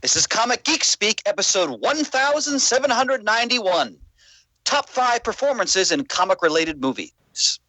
This is Comic Geek Speak, episode 1791. Top 5 performances in comic-related movies.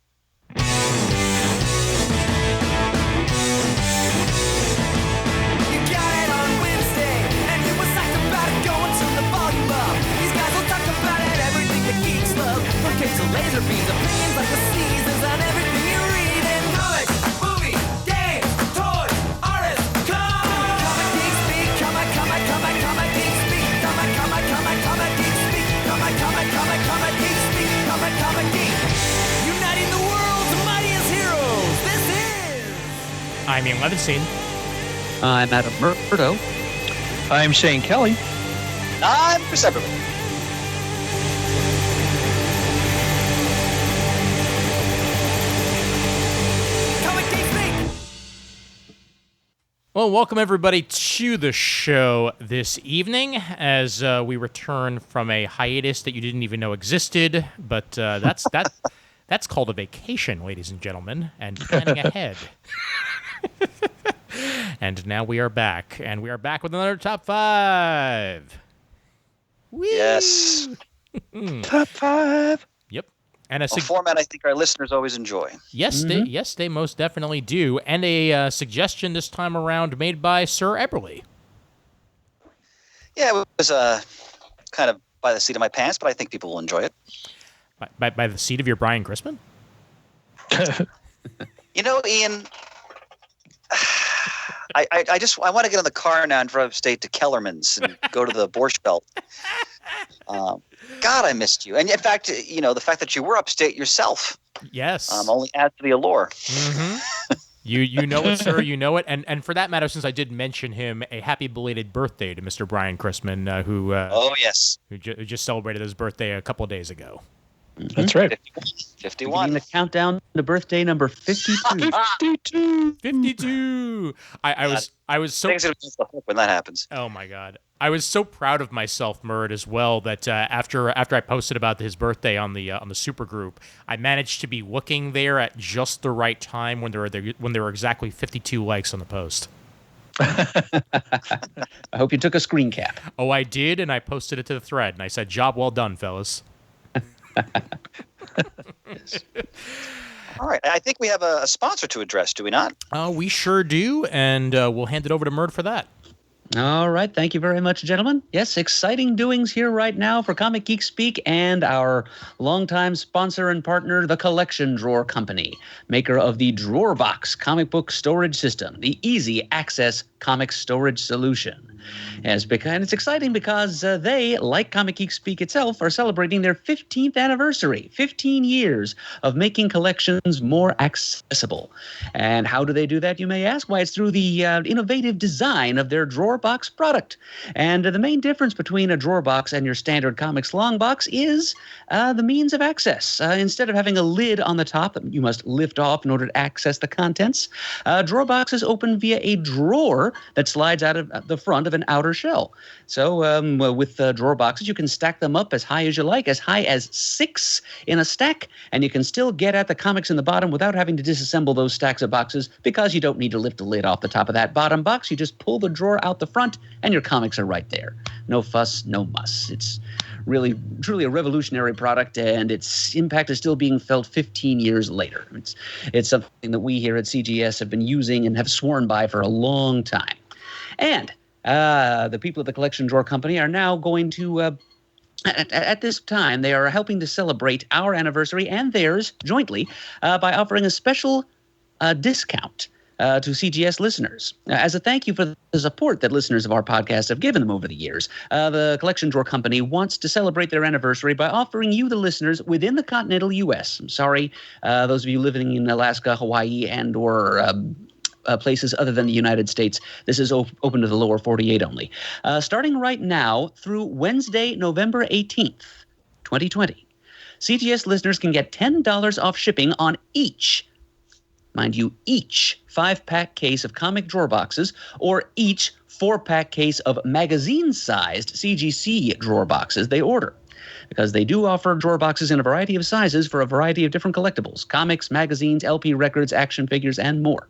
Laser beams, opinions like the seasons on everything you read in comics, movies, games, toys, artists, Comic Geek Speak, Comic Geek Speak, Comic Geek Speak, Comic Geek Speak, Comic Geek, uniting the world's mightiest heroes. This is... I'm Ian Levinstein. I'm Adam Murdo. I'm Shane Kelly. I'm Chris Everly. Well, welcome everybody to the show this evening as we return from a hiatus that you didn't even know existed, but that's called a vacation, ladies and gentlemen, and planning ahead. And now we are back, and we are back with another Top 5. Whee! Yes. Top 5. Yep. And A format I think our listeners always enjoy. Yes, they most definitely do. And a suggestion this time around made by Sir Eberly. Yeah, it was kind of by the seat of my pants, but I think people will enjoy it. By the seat of your Brian Crispin? You know, Ian, I want to get in the car now and drive upstate to Kellerman's and go to the Borscht Belt. God, I missed you. And in fact, you know, the fact that you were upstate yourself, yes, only adds to the allure. Mm-hmm. You know it, sir. You know it. And for that matter, since I did mention him, a happy belated birthday to Mr. Brian Crispin, who just celebrated his birthday a couple of days ago. That's right. 51. The countdown to birthday number 52. 52. I was so Things are just the hook when that happens. Oh my God. I was so proud of myself, Murd, as well, that after I posted about his birthday on the super group, I managed to be looking there at just the right time when there were exactly 52 likes on the post. I hope you took a screen cap. Oh, I did, and I posted it to the thread, and I said, "Job well done, fellas." All right. I think we have a sponsor to address, do we not? We sure do, and we'll hand it over to Murd for that. All right. Thank you very much, gentlemen. Yes, exciting doings here right now for Comic Geek Speak and our longtime sponsor and partner, the Collection Drawer Company, maker of the Drawer Box comic book storage system, the easy access comic storage solution. And it's exciting because they, like Comic Geek Speak itself, are celebrating their 15th anniversary, 15 years of making collections more accessible. And how do they do that, you may ask? Why, it's through the innovative design of their Drawer Box product. And the main difference between a Drawer Box and your standard comics long box is the means of access. Instead of having a lid on the top that you must lift off in order to access the contents, Drawer Boxes open via a drawer that slides out of the front of an outer shell. So with Drawer Boxes, you can stack them up as high as you like, as high as 6 in a stack, and you can still get at the comics in the bottom without having to disassemble those stacks of boxes because you don't need to lift the lid off the top of that bottom box. You just pull the drawer out the front, and your comics are right there. No fuss, no muss. It's really, truly a revolutionary product, and its impact is still being felt 15 years later. It's something that we here at CGS have been using and have sworn by for a long time. And the people at the Collection Drawer Company are now going to, at this time, they are helping to celebrate our anniversary and theirs jointly by offering a special discount to CGS listeners. As a thank you for the support that listeners of our podcast have given them over the years, the Collection Drawer Company wants to celebrate their anniversary by offering you, the listeners, within the continental U.S. I'm sorry, those of you living in Alaska, Hawaii, and or places other than the United States. This is open to the lower 48 only. Starting right now through Wednesday, November 18th, 2020, CGS listeners can get $10 off shipping on each, mind you, each 5-pack case of comic drawer boxes or each 4-pack case of magazine-sized CGC drawer boxes they order. Because they do offer drawer boxes in a variety of sizes for a variety of different collectibles, comics, magazines, LP records, action figures, and more.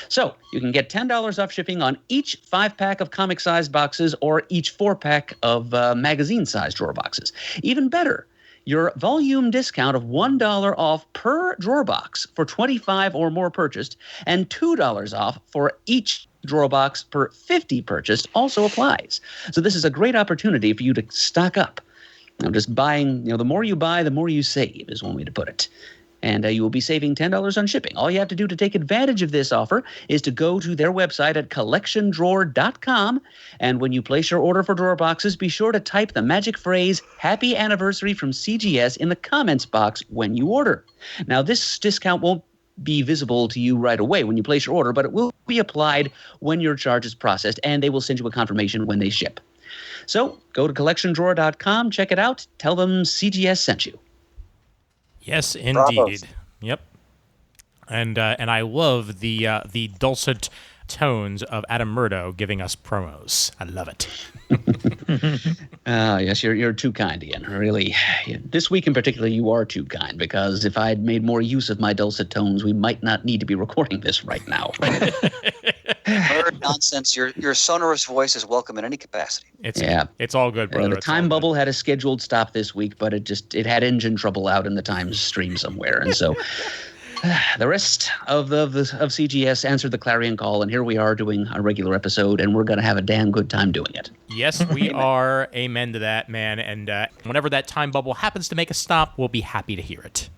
So you can get $10 off shipping on each 5-pack of comic-sized boxes or each 4-pack of magazine-sized drawer boxes. Even better, your volume discount of $1 off per drawer box for 25 or more purchased and $2 off for each drawer box per 50 purchased also applies. So this is a great opportunity for you to stock up. Just buying, the more you buy, the more you save is one way to put it. And you will be saving $10 on shipping. All you have to do to take advantage of this offer is to go to their website at collectiondrawer.com. And when you place your order for drawer boxes, be sure to type the magic phrase, Happy Anniversary from CGS in the comments box when you order. Now, this discount won't be visible to you right away when you place your order, but it will be applied when your charge is processed, and they will send you a confirmation when they ship. So go to collectiondrawer.com, check it out, tell them CGS sent you. Yes, indeed. Bravo. Yep. And I love the dulcet tones of Adam Murdo giving us promos. I love it. Yes, you're too kind, Ian. Really, this week in particular, you are too kind, because if I had made more use of my dulcet tones, we might not need to be recording this right now. Nerd nonsense. Your sonorous voice is welcome in any capacity. It's all good, brother. The It's all time good. bubble had a scheduled stop this week, but it had engine trouble out in the Times stream somewhere, and so the rest of CGS answered the clarion call, and here we are doing a regular episode, and we're going to have a damn good time doing it. Yes, we are. Amen to that, man. And whenever that time bubble happens to make a stop, we'll be happy to hear it.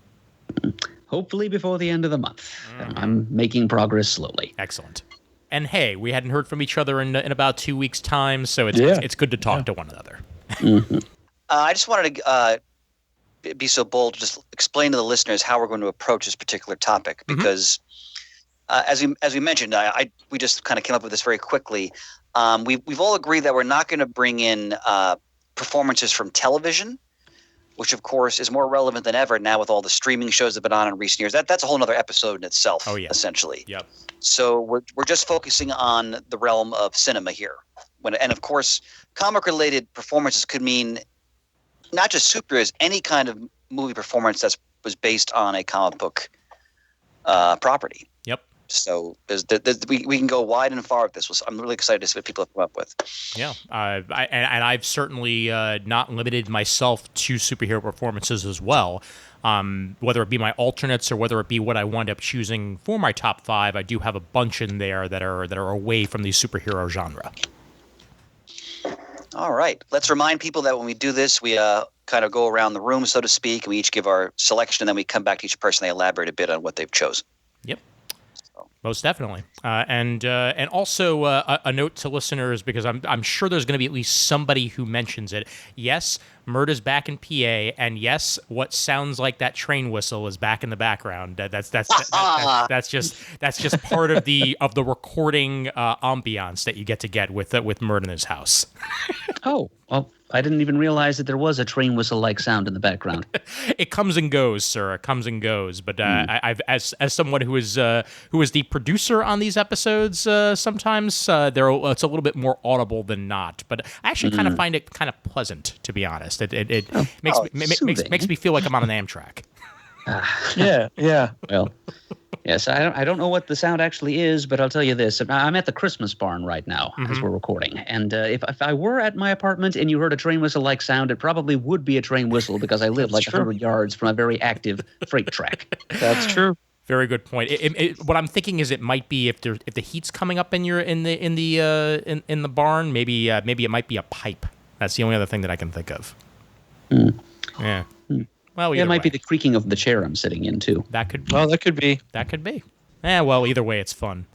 Hopefully before the end of the month. I'm making progress slowly. Excellent. And hey, we hadn't heard from each other in about 2 weeks' time, so it's good to talk to one another. I just wanted to be so bold to just explain to the listeners how we're going to approach this particular topic, because as we mentioned, we just kind of came up with this very quickly. We've all agreed that we're not going to bring in performances from television, which of course is more relevant than ever now with all the streaming shows that have been on in recent years. That's a whole other episode in itself. Oh, yeah. Essentially. Yep. So we're just focusing on the realm of cinema here. And of course, comic-related performances could mean not just superheroes, any kind of movie performance that was based on a comic book property. Yep. So we can go wide and far with this. I'm really excited to see what people have come up with. Yeah. I've certainly not limited myself to superhero performances as well. Whether it be my alternates or whether it be what I wind up choosing for my top 5, I do have a bunch in there that are away from the superhero genre. All right. Let's remind people that when we do this, we kind of go around the room, so to speak, and we each give our selection, and then we come back to each person. They elaborate a bit on what they've chosen. Yep. Most definitely. And also a note to listeners, because I'm sure there's going to be at least somebody who mentions it. Yes, Murda's back in PA, and yes, what sounds like that train whistle is back in the background. That's just part of the recording ambiance that you get with Murda in his house. Oh, well, I didn't even realize that there was a train whistle-like sound in the background. It comes and goes, sir. It comes and goes. But I've as someone who is the producer on these episodes, sometimes it's a little bit more audible than not. But I actually kind of find it kind of pleasant, to be honest. It makes me feel like I'm on an Amtrak. Yeah. Well, yes, I don't know what the sound actually is, but I'll tell you this. I'm at the Christmas barn right now as we're recording. And if I were at my apartment and you heard a train whistle-like sound, it probably would be a train whistle, because I live like 100 yards from a very active freight track. That's true. Very good point. What I'm thinking is it might be if the heat's coming up in the barn, maybe it might be a pipe. That's the only other thing that I can think of. Yeah. Well, it might be the creaking of the chair I'm sitting in too. That could be. Well, that could be. That could be. Well, either way, it's fun.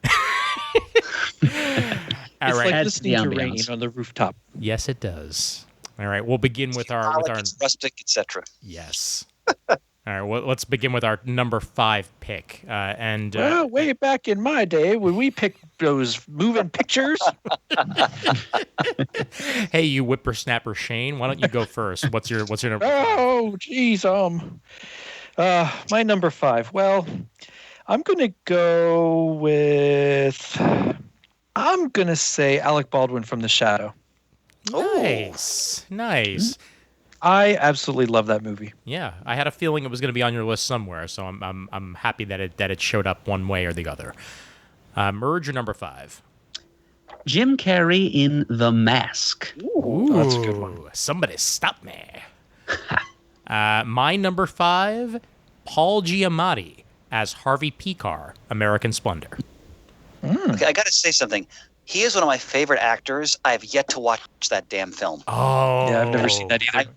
All It's right. like listening to rain ambiance. on the rooftop. Yes, it does. All right. We'll begin with our It's rustic, etc. yes. All right. Well, let's begin with our number 5 pick. Well, way back in my day, when we picked those moving pictures. Hey, you whippersnapper Shane, why don't you go first? What's your number 5? Oh, geez. My number 5. Well, I'm going to say Alec Baldwin from The Shadow. Nice. I absolutely love that movie. Yeah, I had a feeling it was going to be on your list somewhere, so I'm happy that it showed up one way or the other. Merge or number 5? Jim Carrey in The Mask. Ooh, that's a good one. Somebody stop me. My number 5, Paul Giamatti as Harvey Picar, American Splendor. Okay, I got to say something. He is one of my favorite actors. I have yet to watch that damn film. Oh. Yeah, I've never seen that either.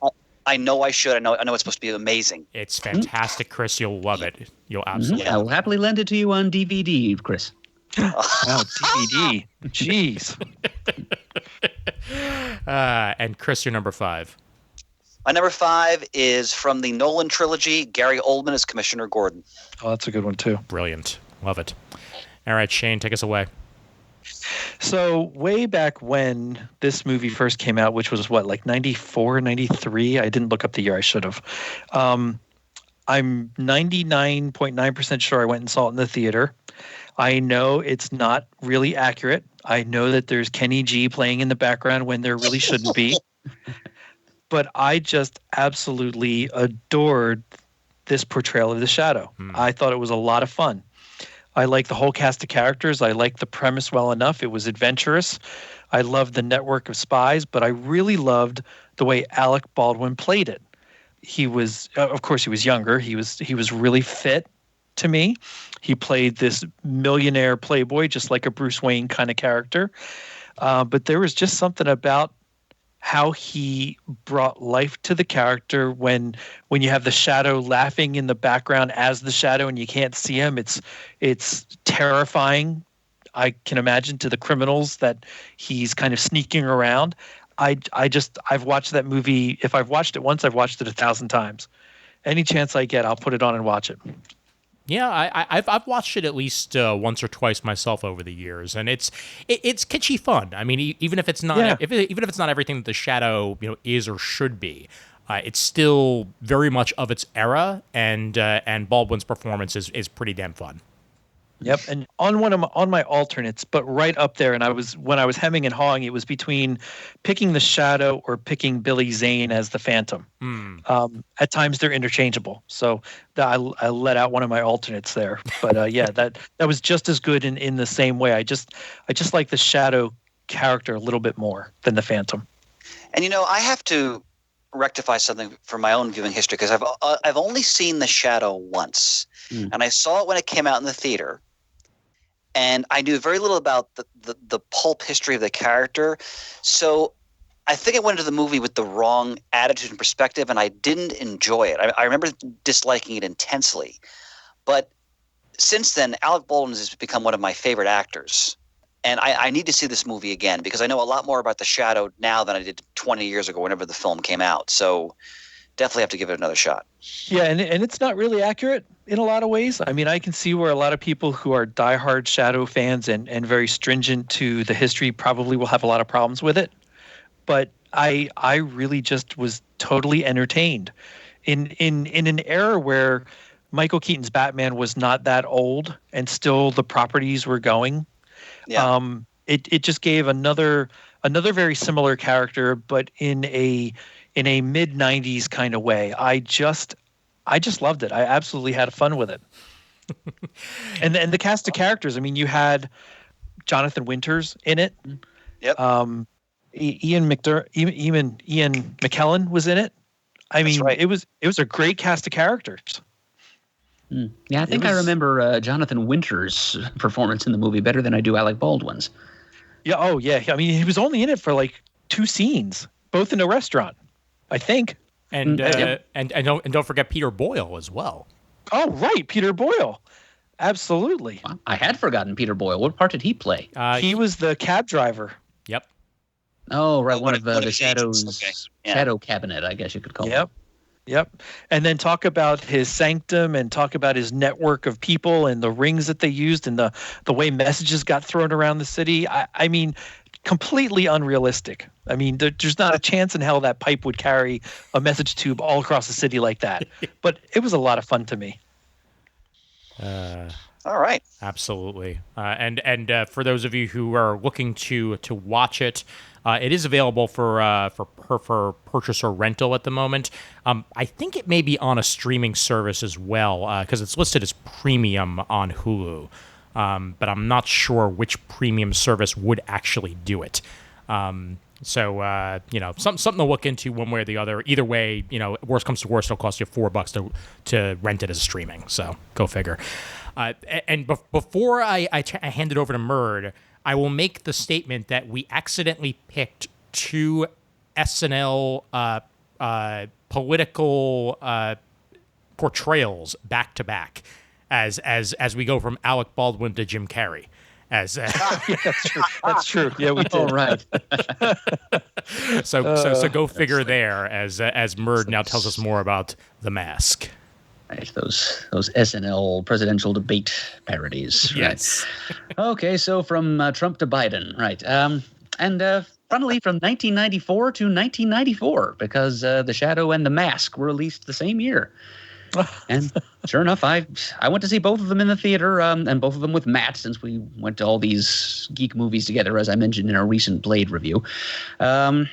I know I should. I know it's supposed to be amazing. It's fantastic, Chris. You'll love it. You'll absolutely I will happily lend it to you on DVD, Chris. Wow, DVD. Jeez. And Chris, your number 5. My number 5 is from the Nolan trilogy, Gary Oldman as Commissioner Gordon. Oh, that's a good one, too. Brilliant. Love it. All right, Shane, take us away. So way back when this movie first came out, which was what, like 94, 93? I didn't look up the year. I should have. I'm 99.9% sure I went and saw it in the theater. I know it's not really accurate. I know that there's Kenny G playing in the background when there really shouldn't be. But I just absolutely adored this portrayal of the Shadow. I thought it was a lot of fun. I like the whole cast of characters. I like the premise well enough. It was adventurous. I loved the network of spies, but I really loved the way Alec Baldwin played it. He was, of course, he was younger. He was really fit to me. He played this millionaire playboy, just like a Bruce Wayne kind of character. But there was just something about how he brought life to the character when you have the Shadow laughing in the background as the Shadow and you can't see him. It's terrifying, I can imagine, to the criminals that he's kind of sneaking around. I've watched that movie. If I've watched it once, I've watched it 1,000 times. Any chance I get, I'll put it on and watch it. Yeah, I've watched it at least once or twice myself over the years, and it's kitschy fun. I mean, even if it's not even if it's not everything that the Shadow is or should be, it's still very much of its era, and Baldwin's performance is pretty damn fun. Yep, and on my alternates, but right up there, and when I was hemming and hawing, it was between picking the Shadow or picking Billy Zane as the Phantom. At times they're interchangeable, so I let out one of my alternates there. But yeah, that was just as good in the same way. I just like the Shadow character a little bit more than the Phantom. And I have to rectify something from my own viewing history because I've only seen the Shadow once, and I saw it when it came out in the theater. And I knew very little about the pulp history of the character. So I think I went into the movie with the wrong attitude and perspective, and I didn't enjoy it. I remember disliking it intensely. But since then, Alec Baldwin has become one of my favorite actors. And I need to see this movie again because I know a lot more about the Shadow now than I did 20 years ago whenever the film came out. So definitely have to give it another shot. Yeah, and it's not really accurate in a lot of ways. I mean, I can see where a lot of people who are diehard Shadow fans and very stringent to the history probably will have a lot of problems with it. But I really just was totally entertained in an era where Michael Keaton's Batman was not that old and still the properties were going. Yeah. It just gave another very similar character, but in a mid 90s kind of way. I just loved it. I absolutely had fun with it. and the cast of characters. I mean, you had Jonathan Winters in it. Yep. Ian McKellen was in it. I mean, right. it was a great cast of characters. Yeah, I think I remember Jonathan Winters' performance in the movie better than I do Alec Baldwin's. Yeah. Oh, yeah. I mean, he was only in it for like 2 scenes, both in a restaurant, I think. And don't forget Peter Boyle as well. Oh, right, Peter Boyle. Absolutely. Wow, I had forgotten Peter Boyle. What part did he play? He was the cab driver. Yep. Oh, right, one of one the of Shadow's okay. Yeah. Shadow Cabinet, I guess you could call it. Yep. And then talk about his sanctum and talk about his network of people and the rings that they used and the way messages got thrown around the city. I mean, completely unrealistic. I mean, there's not a chance in hell that pipe would carry a message tube all across the city like that. But it was a lot of fun to me. All right. Absolutely. And for those of you who are looking to watch it, it is available for purchase or rental at the moment. I think it may be on a streaming service as well because it's listed as premium on Hulu. but I'm not sure which premium service would actually do it. So something to look into one way or the other. Either way, worst comes to worst, it'll cost you $4 to rent it as streaming. So go figure. Before I hand it over to Murd, I will make the statement that we accidentally picked two SNL political portrayals back to back, as we go from Alec Baldwin to Jim Carrey. That's true. That's true. Yeah, we did. All right. So go figure there. As Murd now tells us more about The Mask. Right, those SNL presidential debate parodies. Yes. Right. Okay, so from Trump to Biden, right? Funnily, from 1994 to 1994, because The Shadow and The Mask were released the same year. And sure enough, I went to see both of them in the theater, and both of them with Matt, since we went to all these geek movies together, as I mentioned in our recent Blade review. We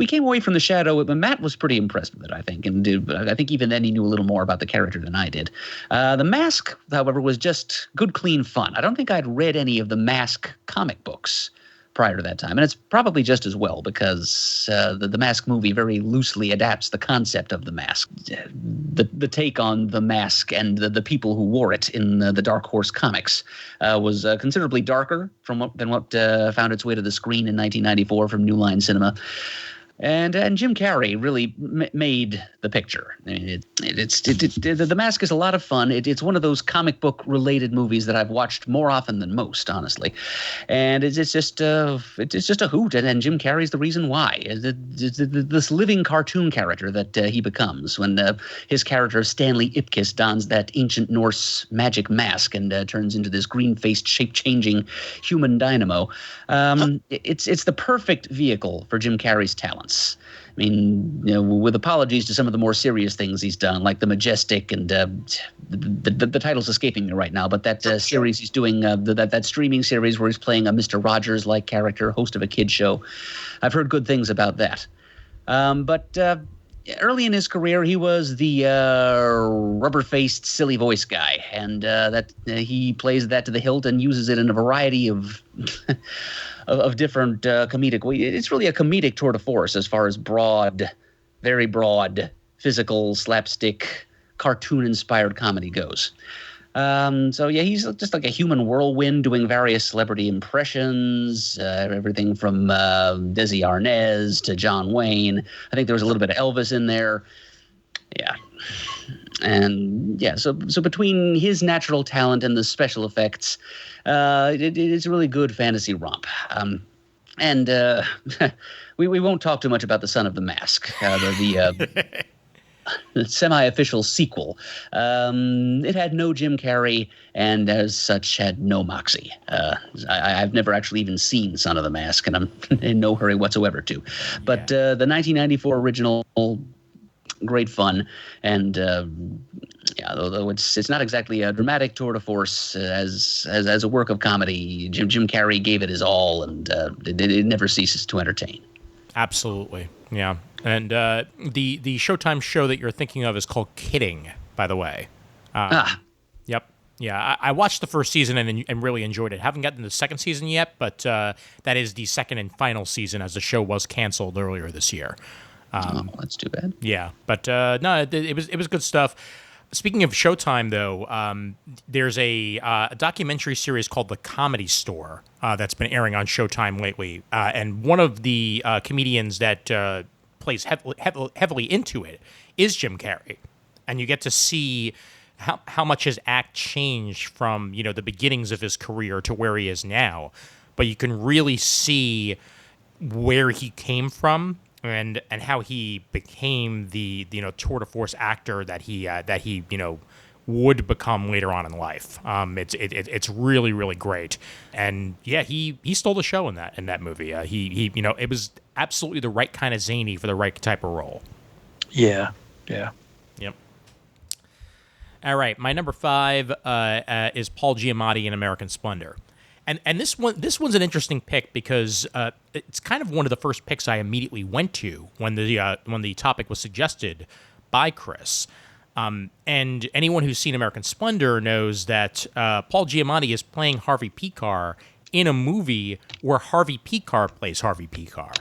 came away from The Shadow, but Matt was pretty impressed with it, I think. And I think even then he knew a little more about the character than I did. The Mask, however, was just good, clean fun. I don't think I'd read any of the Mask comic books prior to that time. And it's probably just as well, because the Mask movie very loosely adapts the concept of the mask. The take on the mask and the people who wore it in the Dark Horse comics was considerably darker than what found its way to the screen in 1994 from New Line Cinema. And Jim Carrey really made the picture. I mean, The Mask is a lot of fun. It's one of those comic book related movies that I've watched more often than most, honestly. And it's just a hoot. And Jim Carrey's the reason why. This living cartoon character that he becomes when his character Stanley Ipkiss dons that ancient Norse magic mask and turns into this green-faced, shape-changing human dynamo. It's the perfect vehicle for Jim Carrey's talent. I mean, with apologies to some of the more serious things he's done, like The Majestic, and the title's escaping me right now, but that series he's doing, that streaming series where he's playing a Mr. Rogers-like character, host of a kid show. I've heard good things about that. But early in his career, he was the rubber-faced, silly voice guy, and he plays that to the hilt and uses it in a variety of of different comedic ways. It's really a comedic tour de force as far as very broad, physical, slapstick, cartoon-inspired comedy goes. He's just like a human whirlwind doing various celebrity impressions, everything from Desi Arnaz to John Wayne. I think there was a little bit of Elvis in there. Yeah. And so between his natural talent and the special effects, it's a really good fantasy romp. We won't talk too much about The Son of the Mask, the semi-official sequel. It had no Jim Carrey and as such had no moxie. I've never actually even seen Son of the Mask, and I'm in no hurry whatsoever to. But the 1994 original, great fun, and although it's not exactly a dramatic tour de force as a work of comedy, Jim Carrey gave it his all, and it never ceases to entertain. Absolutely, yeah. And the Showtime show that you're thinking of is called Kidding, by the way. Yep. Yeah, I watched the first season and really enjoyed it. Haven't gotten to the second season yet, but that is the second and final season, as the show was canceled earlier this year. That's too bad. Yeah, but no, it was good stuff. Speaking of Showtime, though, there's a documentary series called The Comedy Store that's been airing on Showtime lately, and one of the comedians that plays heavily into it is Jim Carrey, and you get to see how much his act changed from the beginnings of his career to where he is now, but you can really see where he came from. And how he became the tour de force actor that he would become later on in life. It's really, really great, and yeah, he stole the show in that movie. It was absolutely the right kind of zany for the right type of role. Yeah. Yep. All right, my number 5 is Paul Giamatti in American Splendor. And this one's an interesting pick because it's kind of one of the first picks I immediately went to when the topic was suggested by Chris. And anyone who's seen American Splendor knows that Paul Giamatti is playing Harvey Picar in a movie where Harvey Picar plays Harvey Picar.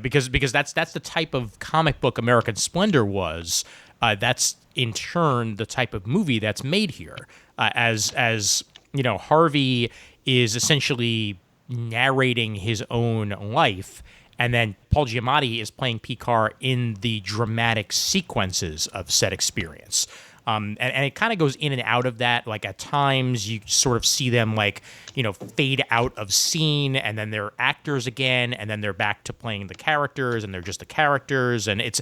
Because that's the type of comic book American Splendor was. That's in turn the type of movie that's made here. As Harvey is essentially narrating his own life, and then Paul Giamatti is playing Picar in the dramatic sequences of said experience. And it kind of goes in and out of that. Like at times you sort of see them fade out of scene, and then they're actors again, and then they're back to playing the characters, and they're just the characters. And it's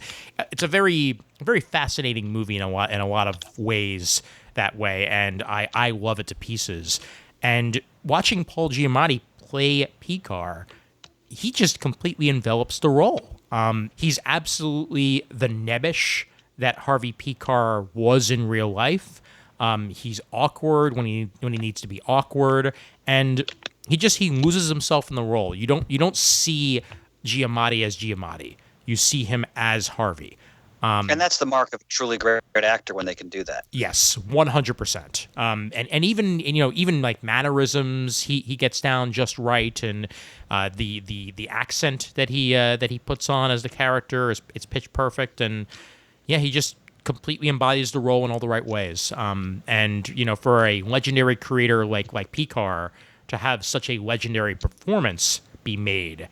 a very, very fascinating movie in a lot of ways that way. And I love it to pieces. And watching Paul Giamatti play Picar, he just completely envelops the role. He's absolutely the nebbish that Harvey Picar was in real life. He's awkward when he needs to be awkward, and he loses himself in the role. You don't see Giamatti as Giamatti. You see him as Harvey. And that's the mark of a truly great actor when they can do that. Yes, 100%. And even like mannerisms, he gets down just right, and the accent that he puts on as the character it's pitch perfect, and yeah, he just completely embodies the role in all the right ways. And for a legendary creator like Picar to have such a legendary performance be made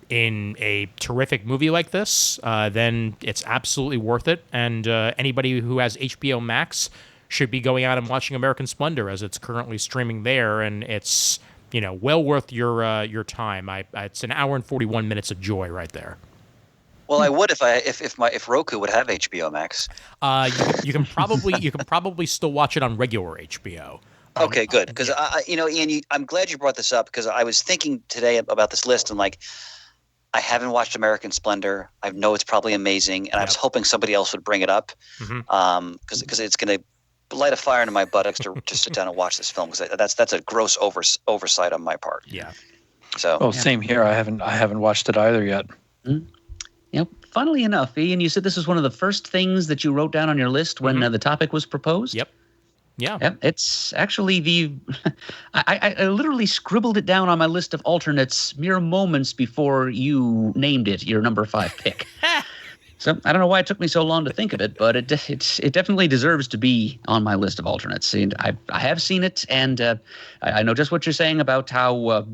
in a terrific movie like this, then it's absolutely worth it. And anybody who has HBO Max should be going out and watching American Splendor, as it's currently streaming there, and it's well worth your time. It's an hour and 41 minutes of joy right there. Well, I would if Roku would have HBO Max. You can probably still watch it on regular HBO. Okay, good. Because Ian, I'm glad you brought this up, because I was thinking today about this list, and I haven't watched American Splendor. I know it's probably amazing, and I was hoping somebody else would bring it up, because it's going to light a fire into my buttocks to sit down and watch this film, because that's a gross oversight on my part. Yeah. So. Same here. I haven't watched it either yet. Mm-hmm. Funnily enough, Ian, you said this was one of the first things that you wrote down on your list when the topic was proposed. Yep. Yeah. Yep. It's actually I literally scribbled it down on my list of alternates mere moments before you named it your number 5 pick. So I don't know why it took me so long to think of it, but it definitely deserves to be on my list of alternates. And I have seen it, and I know just what you're saying about how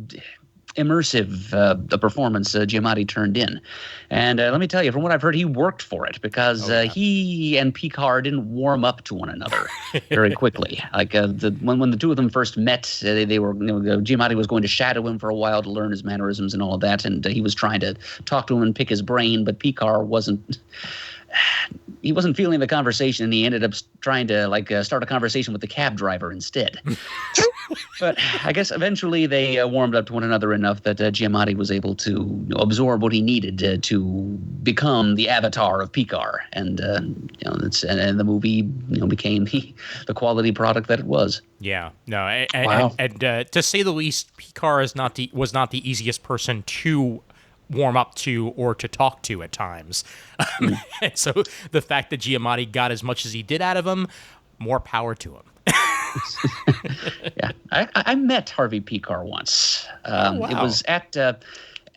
immersive the performance Giamatti turned in. And let me tell you, from what I've heard, he worked for it, because he and Picar didn't warm up to one another very quickly. Like when the two of them first met, they were Giamatti was going to shadow him for a while to learn his mannerisms and all of that, and he was trying to talk to him and pick his brain, but Picar wasn't feeling the conversation, and he ended up trying to start a conversation with the cab driver instead. But I guess eventually they warmed up to one another enough that Giamatti was able to absorb what he needed to become the avatar of Picar, and the movie became the quality product that it was. Yeah, no, Wow. and to say the least, Picar was not the easiest person to warm up to or to talk to at times. And so the fact that Giamatti got as much as he did out of him, more power to him. Yeah, I met Harvey Picar once. Wow.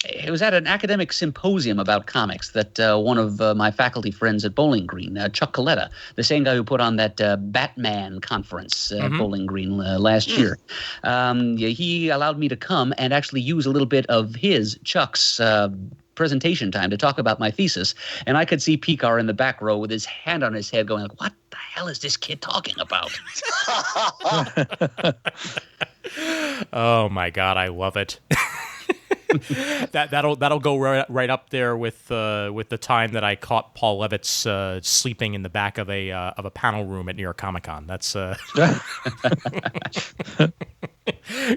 It was at an academic symposium about comics that one of my faculty friends at Bowling Green, Chuck Coletta, the same guy who put on that Batman conference at Bowling Green last year, he allowed me to come and actually use a little bit of Chuck's presentation time to talk about my thesis. And I could see Picar in the back row with his hand on his head going like, what the hell is this kid talking about? Oh my God, I love it. That'll go right up there with the time that I caught Paul Levitz sleeping in the back of a panel room at New York Comic Con. That's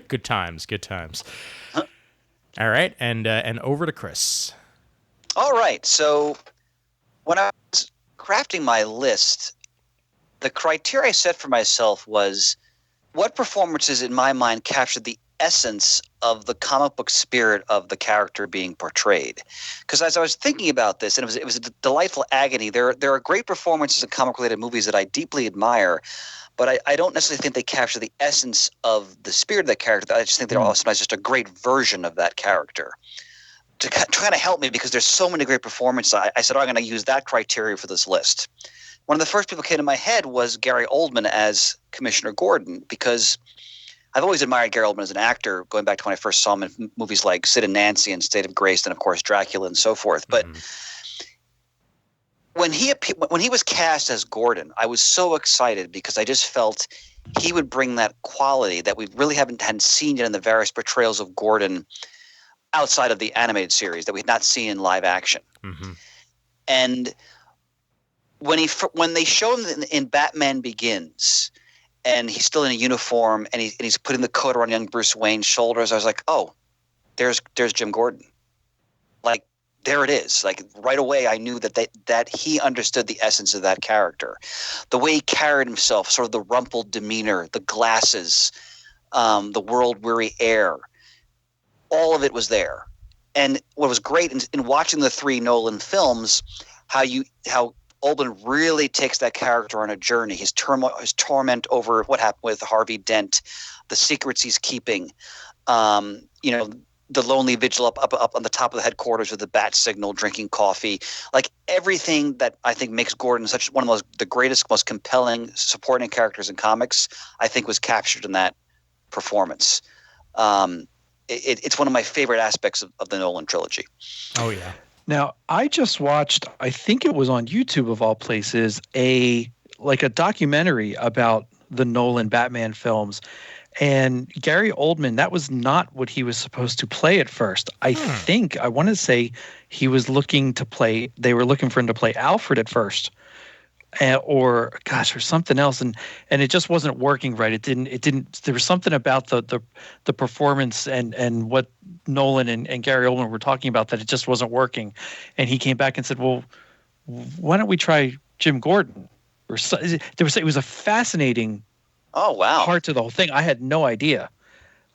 good times. All right, and over to Chris. All right. So when I was crafting my list, the criteria I set for myself was what performances in my mind captured the essence of the comic book spirit of the character being portrayed. Because as I was thinking about this, and it was a delightful agony. There are great performances in comic-related movies that I deeply admire, but I don't necessarily think they capture the essence of the spirit of that character. I just think they're all sometimes just a great version of that character. To kind of help me, because there's so many great performances, I said, I'm going to use that criteria for this list. One of the first people who came to my head was Gary Oldman as Commissioner Gordon, because I've always admired Gary Oldman as an actor, going back to when I first saw him in movies like Sid and Nancy and State of Grace, and of course Dracula and so forth. But when he was cast as Gordon, I was so excited because I just felt he would bring that quality that we really hadn't seen yet in the various portrayals of Gordon outside of the animated series that we had not seen in live action. And when they show him in Batman Begins, and he's still in a uniform, and he's putting the coat around young Bruce Wayne's shoulders, I was like, oh, there's Jim Gordon. Like, there it is. Like, right away, I knew that he understood the essence of that character. The way he carried himself, sort of the rumpled demeanor, the glasses, the world-weary air, all of it was there. And what was great in watching the 3 Nolan films, how Oldman really takes that character on a journey. His torment over what happened with Harvey Dent, the secrets he's keeping, the lonely vigil up on the top of the headquarters with the bat signal, drinking coffee, like everything that I think makes Gordon such one of the greatest, most compelling supporting characters in comics, I think was captured in that performance. It's one of my favorite aspects of the Nolan trilogy. Oh, yeah. Now, I just watched, I think it was on YouTube of all places, a documentary about the Nolan Batman films. And Gary Oldman, that was not what he was supposed to play at first. I want to say they were looking for him to play Alfred at first. Or something else, and it just wasn't working right. It didn't. There was something about the performance and what Nolan and Gary Oldman were talking about that it just wasn't working. And he came back and said, "Well, why don't we try Jim Gordon?" It was a fascinating part to the whole thing. I had no idea.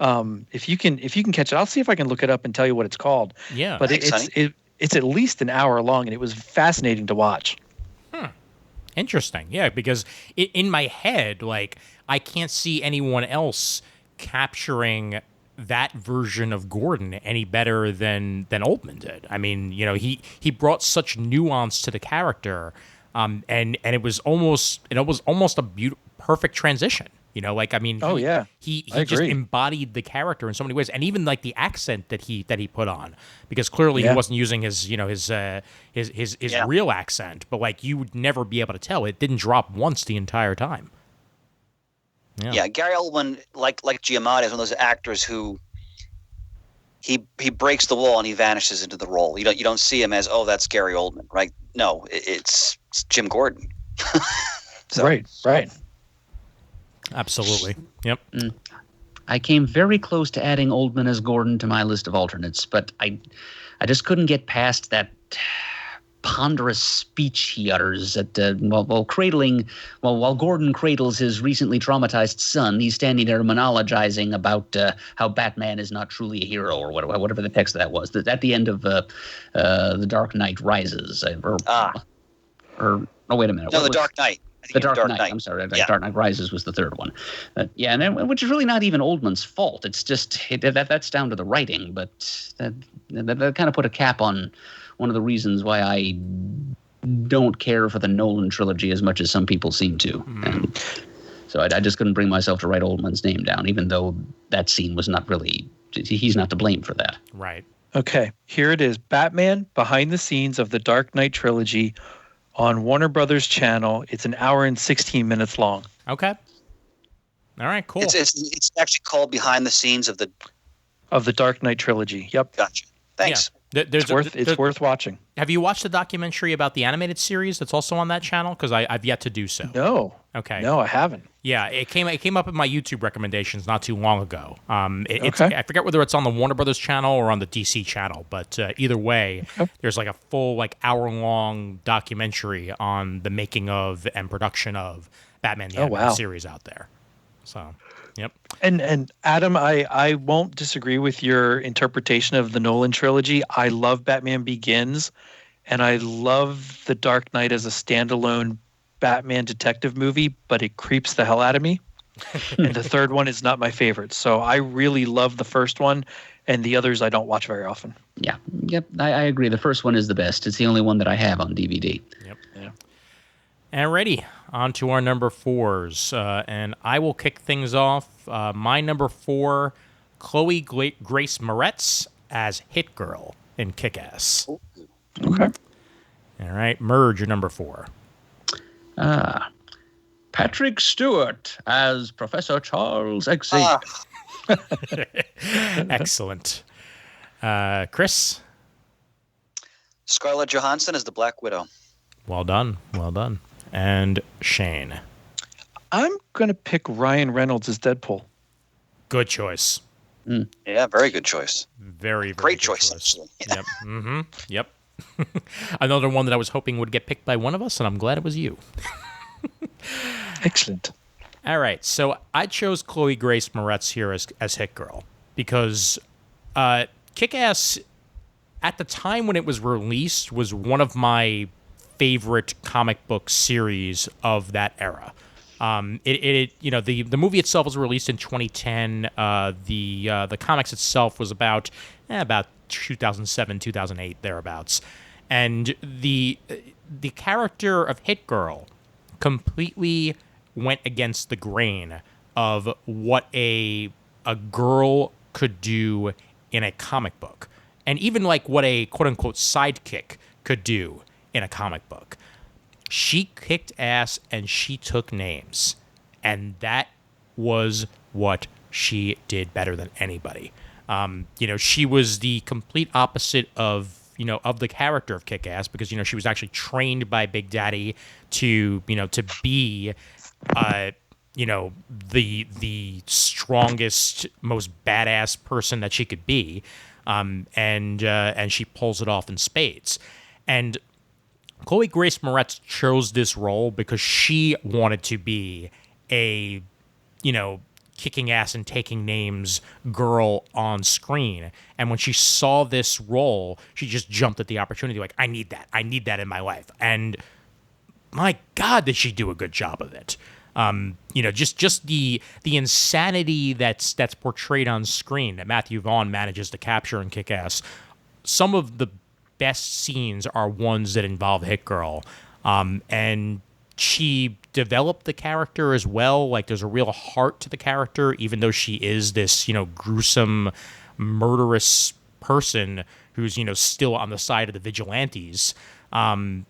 If you can catch it, I'll see if I can look it up and tell you what it's called. Yeah, but it's at least an hour long, and it was fascinating to watch. Interesting. Yeah, because in my head, like, I can't see anyone else capturing that version of Gordon any better than Oldman did. I mean, he brought such nuance to the character, and it was almost a perfect transition. He just embodied the character in so many ways, and even like the accent that he put on, because clearly he wasn't using his real accent, but like you would never be able to tell. It didn't drop once the entire time. Yeah, Gary Oldman, like Giamatti, is one of those actors who he breaks the wall and he vanishes into the role. You don't see him as, oh, that's Gary Oldman, right? No, it's Jim Gordon. Right. Absolutely. Yep. I came very close to adding Oldman as Gordon to my list of alternates, but I just couldn't get past that ponderous speech he utters while Gordon cradles his recently traumatized son. He's standing there monologizing about how Batman is not truly a hero, or whatever the text of that was. At the end of The Dark Knight Rises. Wait a minute. No, The Dark Knight. The Dark Knight. I'm sorry. Yeah. Dark Knight Rises was the third one. Which is really not even Oldman's fault. It's just that's down to the writing. But that kind of put a cap on one of the reasons why I don't care for the Nolan trilogy as much as some people seem to. And so I just couldn't bring myself to write Oldman's name down, even though that scene was not really – he's not to blame for that. Right. Okay, here it is. Batman behind the scenes of the Dark Knight trilogy on Warner Brothers channel. It's an hour and 16 minutes long. Okay. All right, cool. It's actually called Behind the Scenes of the Dark Knight trilogy. Yep. Gotcha. Thanks. Yeah. It's worth watching. Have you watched the documentary about the animated series that's also on that channel? Because I've yet to do so. No. Okay. No, I haven't. Yeah, it came up in my YouTube recommendations not too long ago. Okay. I forget whether it's on the Warner Brothers channel or on the DC channel, but either way, there's like a full hour-long documentary on the making of and production of Batman the Animated Series out there. So Yep. And Adam, I won't disagree with your interpretation of the Nolan trilogy. I love Batman Begins, and I love The Dark Knight as a standalone Batman detective movie, but it creeps the hell out of me. And the third one is not my favorite. So I really love the first one, and the others I don't watch very often. Yeah. Yep. I agree. The first one is the best. It's the only one that I have on DVD. Yep. Yeah. And ready, on to our number 4s. And I will kick things off. My number 4, Chloe Grace Moretz as Hit Girl in Kick-Ass. Okay. All right, Merge, your number 4. Patrick Stewart as Professor Charles Xavier. Excellent. Chris? Scarlett Johansson is the Black Widow. Well done. Well done. And Shane? I'm going to pick Ryan Reynolds as Deadpool. Good choice. Yeah, very good choice. Very, very Great good choice, actually. Yep. Mm-hmm. Yep. Another one that I was hoping would get picked by one of us, and I'm glad it was you. Excellent. All right, so I chose Chloe Grace Moretz here as Hit Girl because Kick-Ass, at the time when it was released, was one of my favorite comic book series of that era. The movie itself was released in 2010. The comics itself was about 2007, 2008, thereabouts, and the character of Hit Girl completely went against the grain of what a girl could do in a comic book, and even like what a quote unquote sidekick could do in a comic book. She kicked ass and she took names, and that was what she did better than anybody. She was the complete opposite of the character of Kick-Ass because, she was actually trained by Big Daddy to be, the strongest, most badass person that she could be. And she pulls it off in spades. And Chloe Grace Moretz chose this role because she wanted to be a, kicking ass and taking names girl on screen. And when she saw this role, she just jumped at the opportunity. Like, I need that in my life. And my God, did she do a good job of it. Just the insanity that's portrayed on screen that Matthew Vaughn manages to capture in Kick-Ass. Some of the best scenes are ones that involve Hit Girl. And she developed the character as well. Like, there's a real heart to the character, even though she is this, gruesome, murderous person who's, still on the side of the vigilantes. And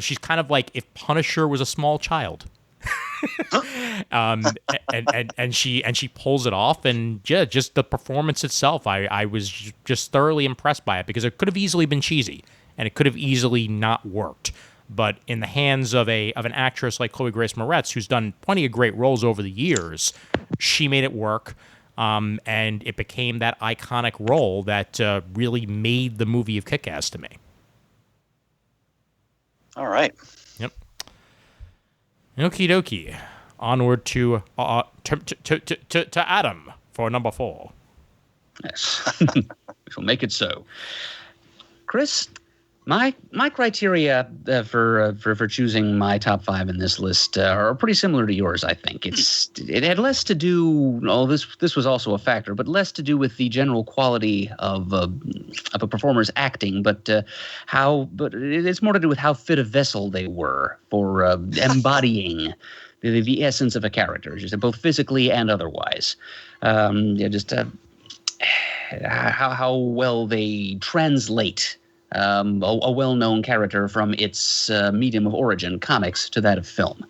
she's kind of like if Punisher was a small child. and she pulls it off, and yeah, just the performance itself, I was just thoroughly impressed by it because it could have easily been cheesy and it could have easily not worked. But in the hands of an actress like Chloe Grace Moretz, who's done plenty of great roles over the years, she made it work, and it became that iconic role that really made the movie of Kick-Ass to me. All right. Yep. Okie dokie. Onward to Adam for number 4. Yes. We shall make it so. Chris, my criteria for choosing my top 5 in this list are pretty similar to yours. I think it had less to do. This was also a factor, but less to do with the general quality of a performer's acting, but it's more to do with how fit a vessel they were for embodying the essence of a character, just both physically and otherwise. How well they translate a well-known character from its medium of origin, comics, to that of film.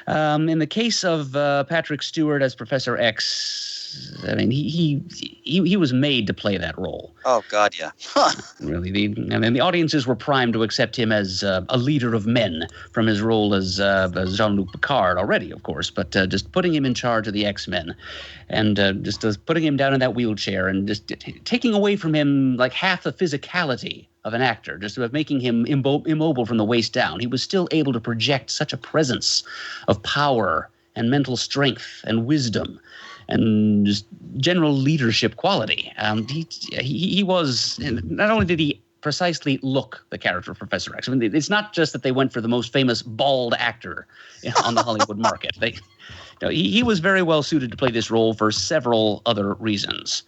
In the case of Patrick Stewart as Professor X, I mean, he was made to play that role. Oh God, yeah. Huh. Really, the audiences were primed to accept him as a leader of men from his role as Jean-Luc Picard already, of course, but just putting him in charge of the X-Men and just putting him down in that wheelchair and just taking away from him like half the physicality of an actor, just about making him immobile from the waist down. He was still able to project such a presence of power and mental strength and wisdom and just general leadership quality. He was, not only did he precisely look the character of Professor X. I mean, it's not just that they went for the most famous bald actor on the Hollywood market. He was very well suited to play this role for several other reasons.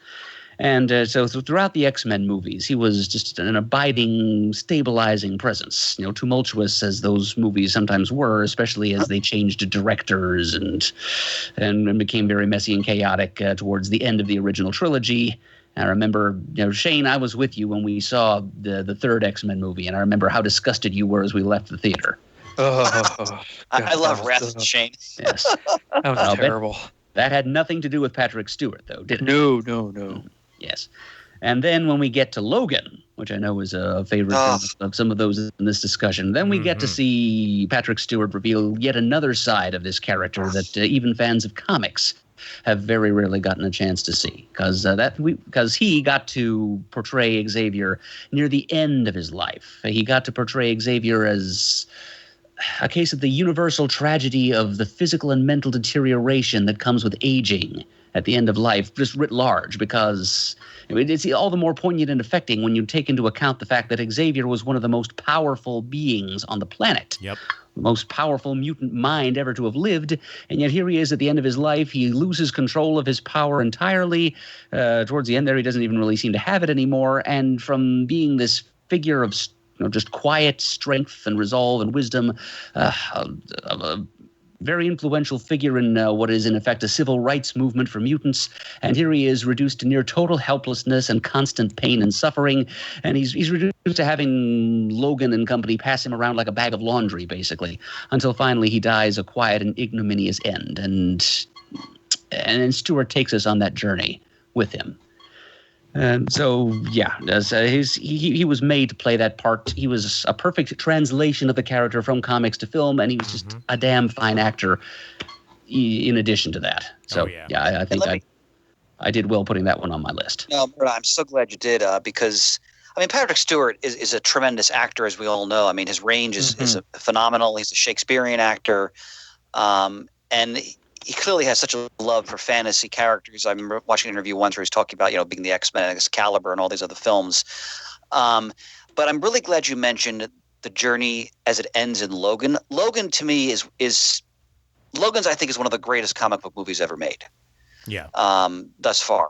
And so throughout the X-Men movies, he was just an abiding, stabilizing presence. Tumultuous as those movies sometimes were, especially as they changed directors and became very messy and chaotic towards the end of the original trilogy. I remember, Shane, I was with you when we saw the third X-Men movie, and I remember how disgusted you were as we left the theater. Oh, I love Wrath and Shane. Yes. That was terrible. That had nothing to do with Patrick Stewart, though, did it? No. Yes. And then when we get to Logan, which I know is a favorite of some of those in this discussion, then we get to see Patrick Stewart reveal yet another side of this character that even fans of comics have very rarely gotten a chance to see, because he got to portray Xavier near the end of his life. He got to portray Xavier as a case of the universal tragedy of the physical and mental deterioration that comes with aging at the end of life, just writ large, because it's all the more poignant and affecting when you take into account the fact that Xavier was one of the most powerful beings on the planet. Yep. The most powerful mutant mind ever to have lived, and yet here he is at the end of his life. He loses control of his power entirely. Towards the end there, he doesn't even really seem to have it anymore, and from being this figure of just quiet strength and resolve and wisdom, a very influential figure in what is in effect a civil rights movement for mutants, and here he is reduced to near total helplessness and constant pain and suffering, and he's reduced to having Logan and company pass him around like a bag of laundry, basically, until finally he dies a quiet and ignominious end, and Stewart takes us on that journey with him. And so, yeah, he was made to play that part. He was a perfect translation of the character from comics to film, and he was just a damn fine actor in addition to that. So, I think I did well putting that one on my list. No, I'm so glad you did, because, Patrick Stewart is a tremendous actor, as we all know. His range is phenomenal. He's a Shakespearean actor, and he clearly has such a love for fantasy characters. I remember watching an interview once where he's talking about, being the X-Men and Excalibur and all these other films. But I'm really glad you mentioned the journey as it ends in Logan. Logan, to me, Logan's, I think, is one of the greatest comic book movies ever made. Yeah. Thus far.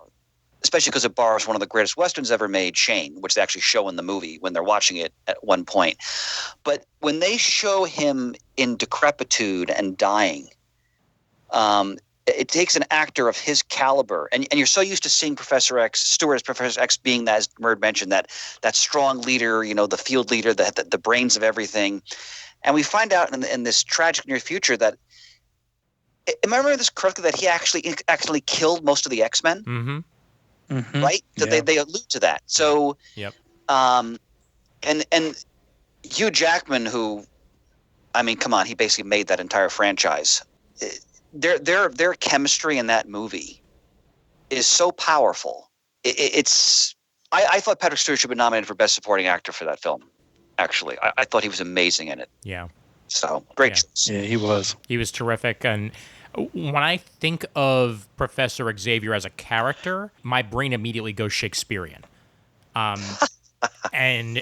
Especially because it borrows one of the greatest Westerns ever made, Shane, which they actually show in the movie when they're watching it at one point. But when they show him in decrepitude and dying, it takes an actor of his caliber, and you're so used to seeing Professor X, Stewart as Professor X being that, as Murd mentioned, that strong leader, the field leader, the brains of everything. And we find out in this tragic near future that, am I remembering this correctly, that he actually accidentally killed most of the X-Men? Mm-hmm. Right? That they allude to that. So, yep. And Hugh Jackman, who, come on, he basically made that entire franchise. Their chemistry in that movie is so powerful. I thought Patrick Stewart should be nominated for Best Supporting Actor for that film. Actually, I thought he was amazing in it. Yeah. So great choice. Yeah, he was. He was terrific. And when I think of Professor Xavier as a character, my brain immediately goes Shakespearean. And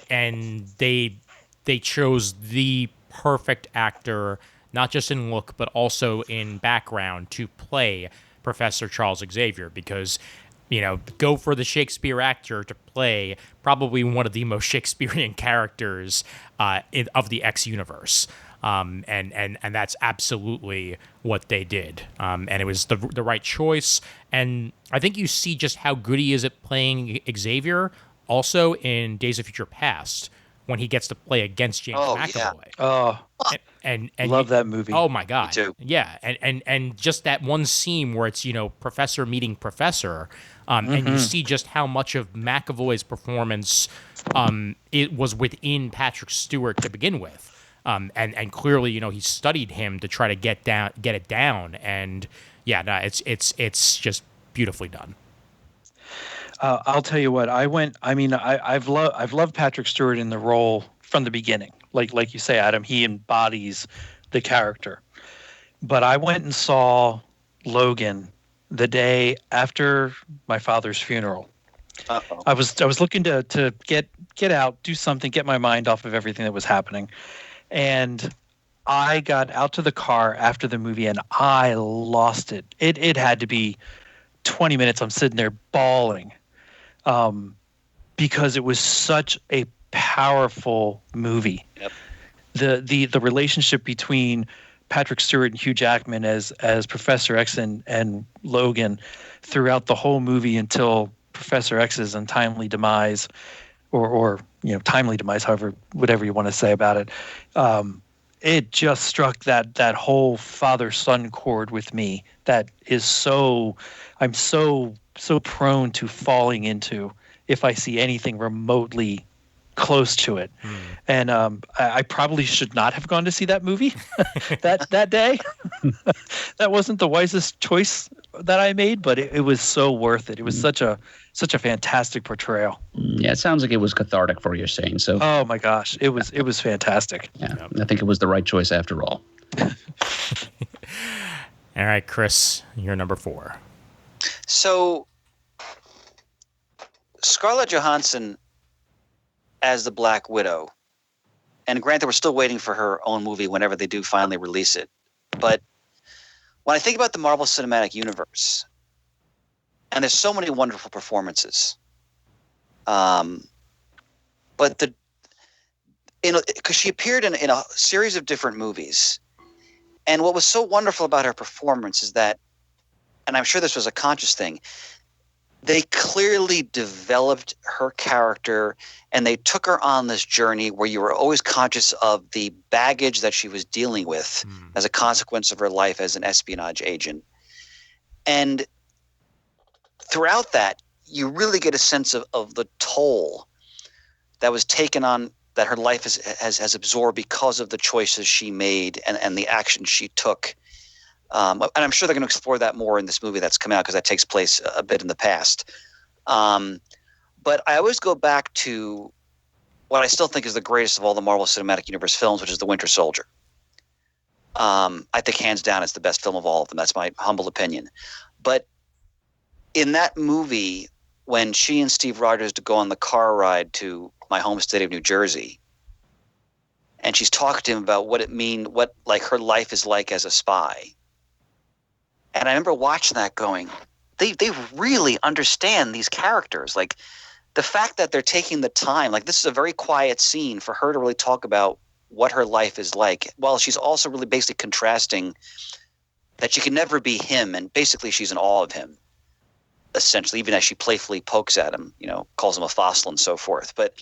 they chose the perfect actor, not just in look, but also in background, to play Professor Charles Xavier, because, go for the Shakespeare actor to play probably one of the most Shakespearean characters of the X universe. And that's absolutely what they did. And it was the right choice. And I think you see just how good he is at playing Xavier also in Days of Future Past, when he gets to play against James McAvoy. Yeah. And love that movie. Oh my God. Me too. Yeah. And just that one scene where it's, professor meeting professor, and you see just how much of McAvoy's performance it was within Patrick Stewart to begin with. And clearly, he studied him to try to get it down. And yeah, no, it's just beautifully done. I'll tell you what, I've loved Patrick Stewart in the role from the beginning. Like you say, Adam, he embodies the character. But I went and saw Logan the day after my father's funeral. Uh-oh. I was looking to get out, do something, get my mind off of everything that was happening. And I got out to the car after the movie and I lost it. It had to be 20 minutes. I'm sitting there bawling because it was such a powerful movie. Yep. The relationship between Patrick Stewart and Hugh Jackman as Professor X and Logan throughout the whole movie until Professor X's untimely demise, or timely demise, however, whatever you want to say about it. It just struck that whole father-son chord with me that is I'm so prone to falling into if I see anything remotely close to it. And I probably should not have gone to see that movie that day. That wasn't the wisest choice that I made, but it was so worth it. It was such a fantastic portrayal. Yeah, it sounds like it was cathartic for you, Shane. So, Oh my gosh, it was fantastic. yeah, I think it was the right choice after all. All right, Chris, you're number 4. So, Scarlett Johansson as the Black Widow, and granted, we're still waiting for her own movie whenever they do finally release it. But when I think about the Marvel Cinematic Universe, and there's so many wonderful performances, but because she appeared in a series of different movies, and what was so wonderful about her performance is that, and I'm sure this was a conscious thing, they clearly developed her character and they took her on this journey where you were always conscious of the baggage that she was dealing with as a consequence of her life as an espionage agent. And throughout that, you really get a sense of the toll that was taken on, that her life has absorbed because of the choices she made and the actions she took. And I'm sure they're going to explore that more in this movie that's coming out because that takes place a bit in the past. But I always go back to what I still think is the greatest of all the Marvel Cinematic Universe films, which is The Winter Soldier. I think hands down it's the best film of all of them. That's my humble opinion. But in that movie, when she and Steve Rogers go on the car ride to my home state of New Jersey, and she's talking to him about what her life is like as a spy. And I remember watching that going, they really understand these characters. Like the fact that they're taking the time, like this is a very quiet scene for her to really talk about what her life is like. While she's also really basically contrasting that she can never be him. And basically she's in awe of him, essentially, even as she playfully pokes at him, calls him a fossil and so forth. But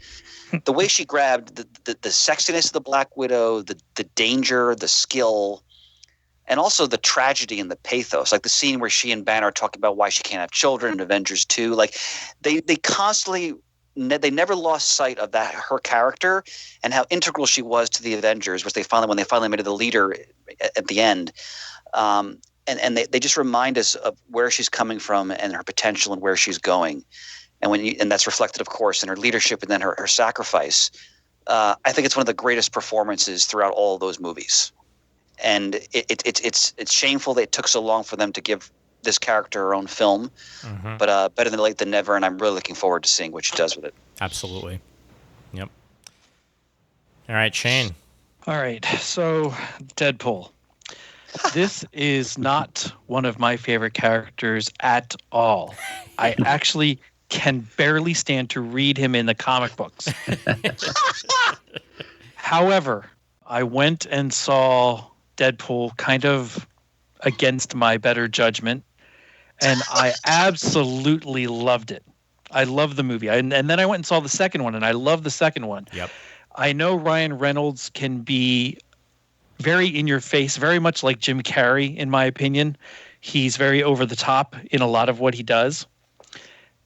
the way she grabbed the sexiness of the Black Widow, the danger, the skill, and also the tragedy and the pathos, like the scene where she and Banner are talking about why she can't have children in Avengers 2. Like they constantly, they never lost sight of her character and how integral she was to the Avengers, when they finally made her the leader at the end. And they just remind us of where she's coming from and her potential and where she's going. And that's reflected, of course, in her leadership and then her sacrifice. I think it's one of the greatest performances throughout all of those movies. And it's shameful that it took so long for them to give this character her own film, but better than late than never, and I'm really looking forward to seeing what she does with it. Absolutely. Yep. All right, Shane. All right, so Deadpool. This is not one of my favorite characters at all. I actually can barely stand to read him in the comic books. However, I went and saw Deadpool kind of against my better judgment, and I absolutely loved it. I love the movie. And then I went and saw the second one, and I love the second one. Yep. I know Ryan Reynolds can be very in your face, very much like Jim Carrey, in my opinion. He's very over the top in a lot of what he does,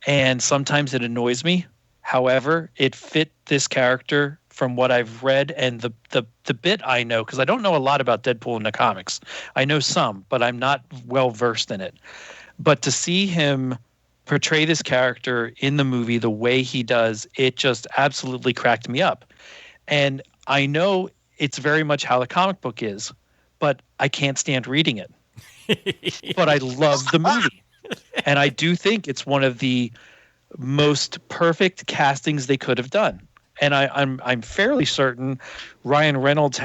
and sometimes it annoys me. However, it fit this character from what I've read and the bit I know, because I don't know a lot about Deadpool in the comics. I know some, but I'm not well versed in it. But to see him portray this character in the movie the way he does, it just absolutely cracked me up. And I know it's very much how the comic book is, but I can't stand reading it. But I love the movie. And I do think it's one of the most perfect castings they could have done. And I'm fairly certain Ryan Reynolds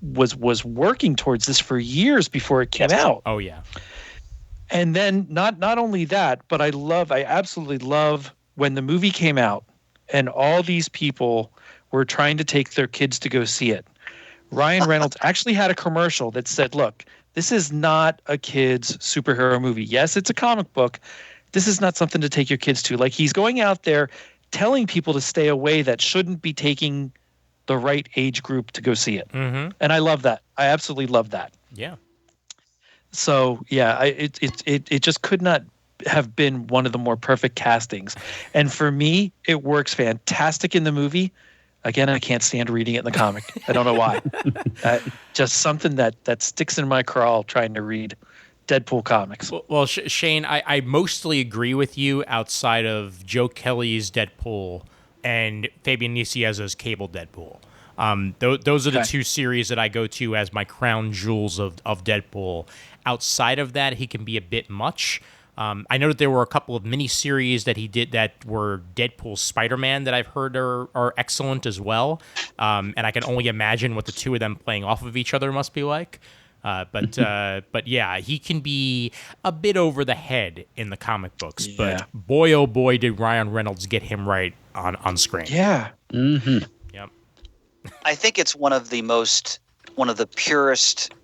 was working towards this for years before it came out. Oh yeah. And then not only that, but I absolutely love when the movie came out and all these people were trying to take their kids to go see it. Ryan Reynolds actually had a commercial that said, look, this is not a kid's superhero movie. Yes, it's a comic book. This is not something to take your kids to. Like, he's going out there telling people to stay away that shouldn't be taking the right age group to go see it. Mm-hmm. And I love that. I absolutely love that. Yeah. So yeah, it just could not have been one of the more perfect castings. And for me, it works fantastic in the movie. Again, I can't stand reading it in the comic. I don't know why. Just something that sticks in my craw trying to read Deadpool comics. Well, Shane, I mostly agree with you outside of Joe Kelly's Deadpool and Fabian Nicieza's Cable Deadpool. Those are the two series that I go to as my crown jewels of Deadpool. Outside of that, he can be a bit much. I know that there were a couple of mini-series that he did that were Deadpool Spider-Man that I've heard are excellent as well. And I can only imagine what the two of them playing off of each other must be like. But yeah, he can be a bit over the head in the comic books. Yeah. But boy, oh boy, did Ryan Reynolds get him right on screen. Yeah. Mm-hmm. Yep. I think it's one of the purest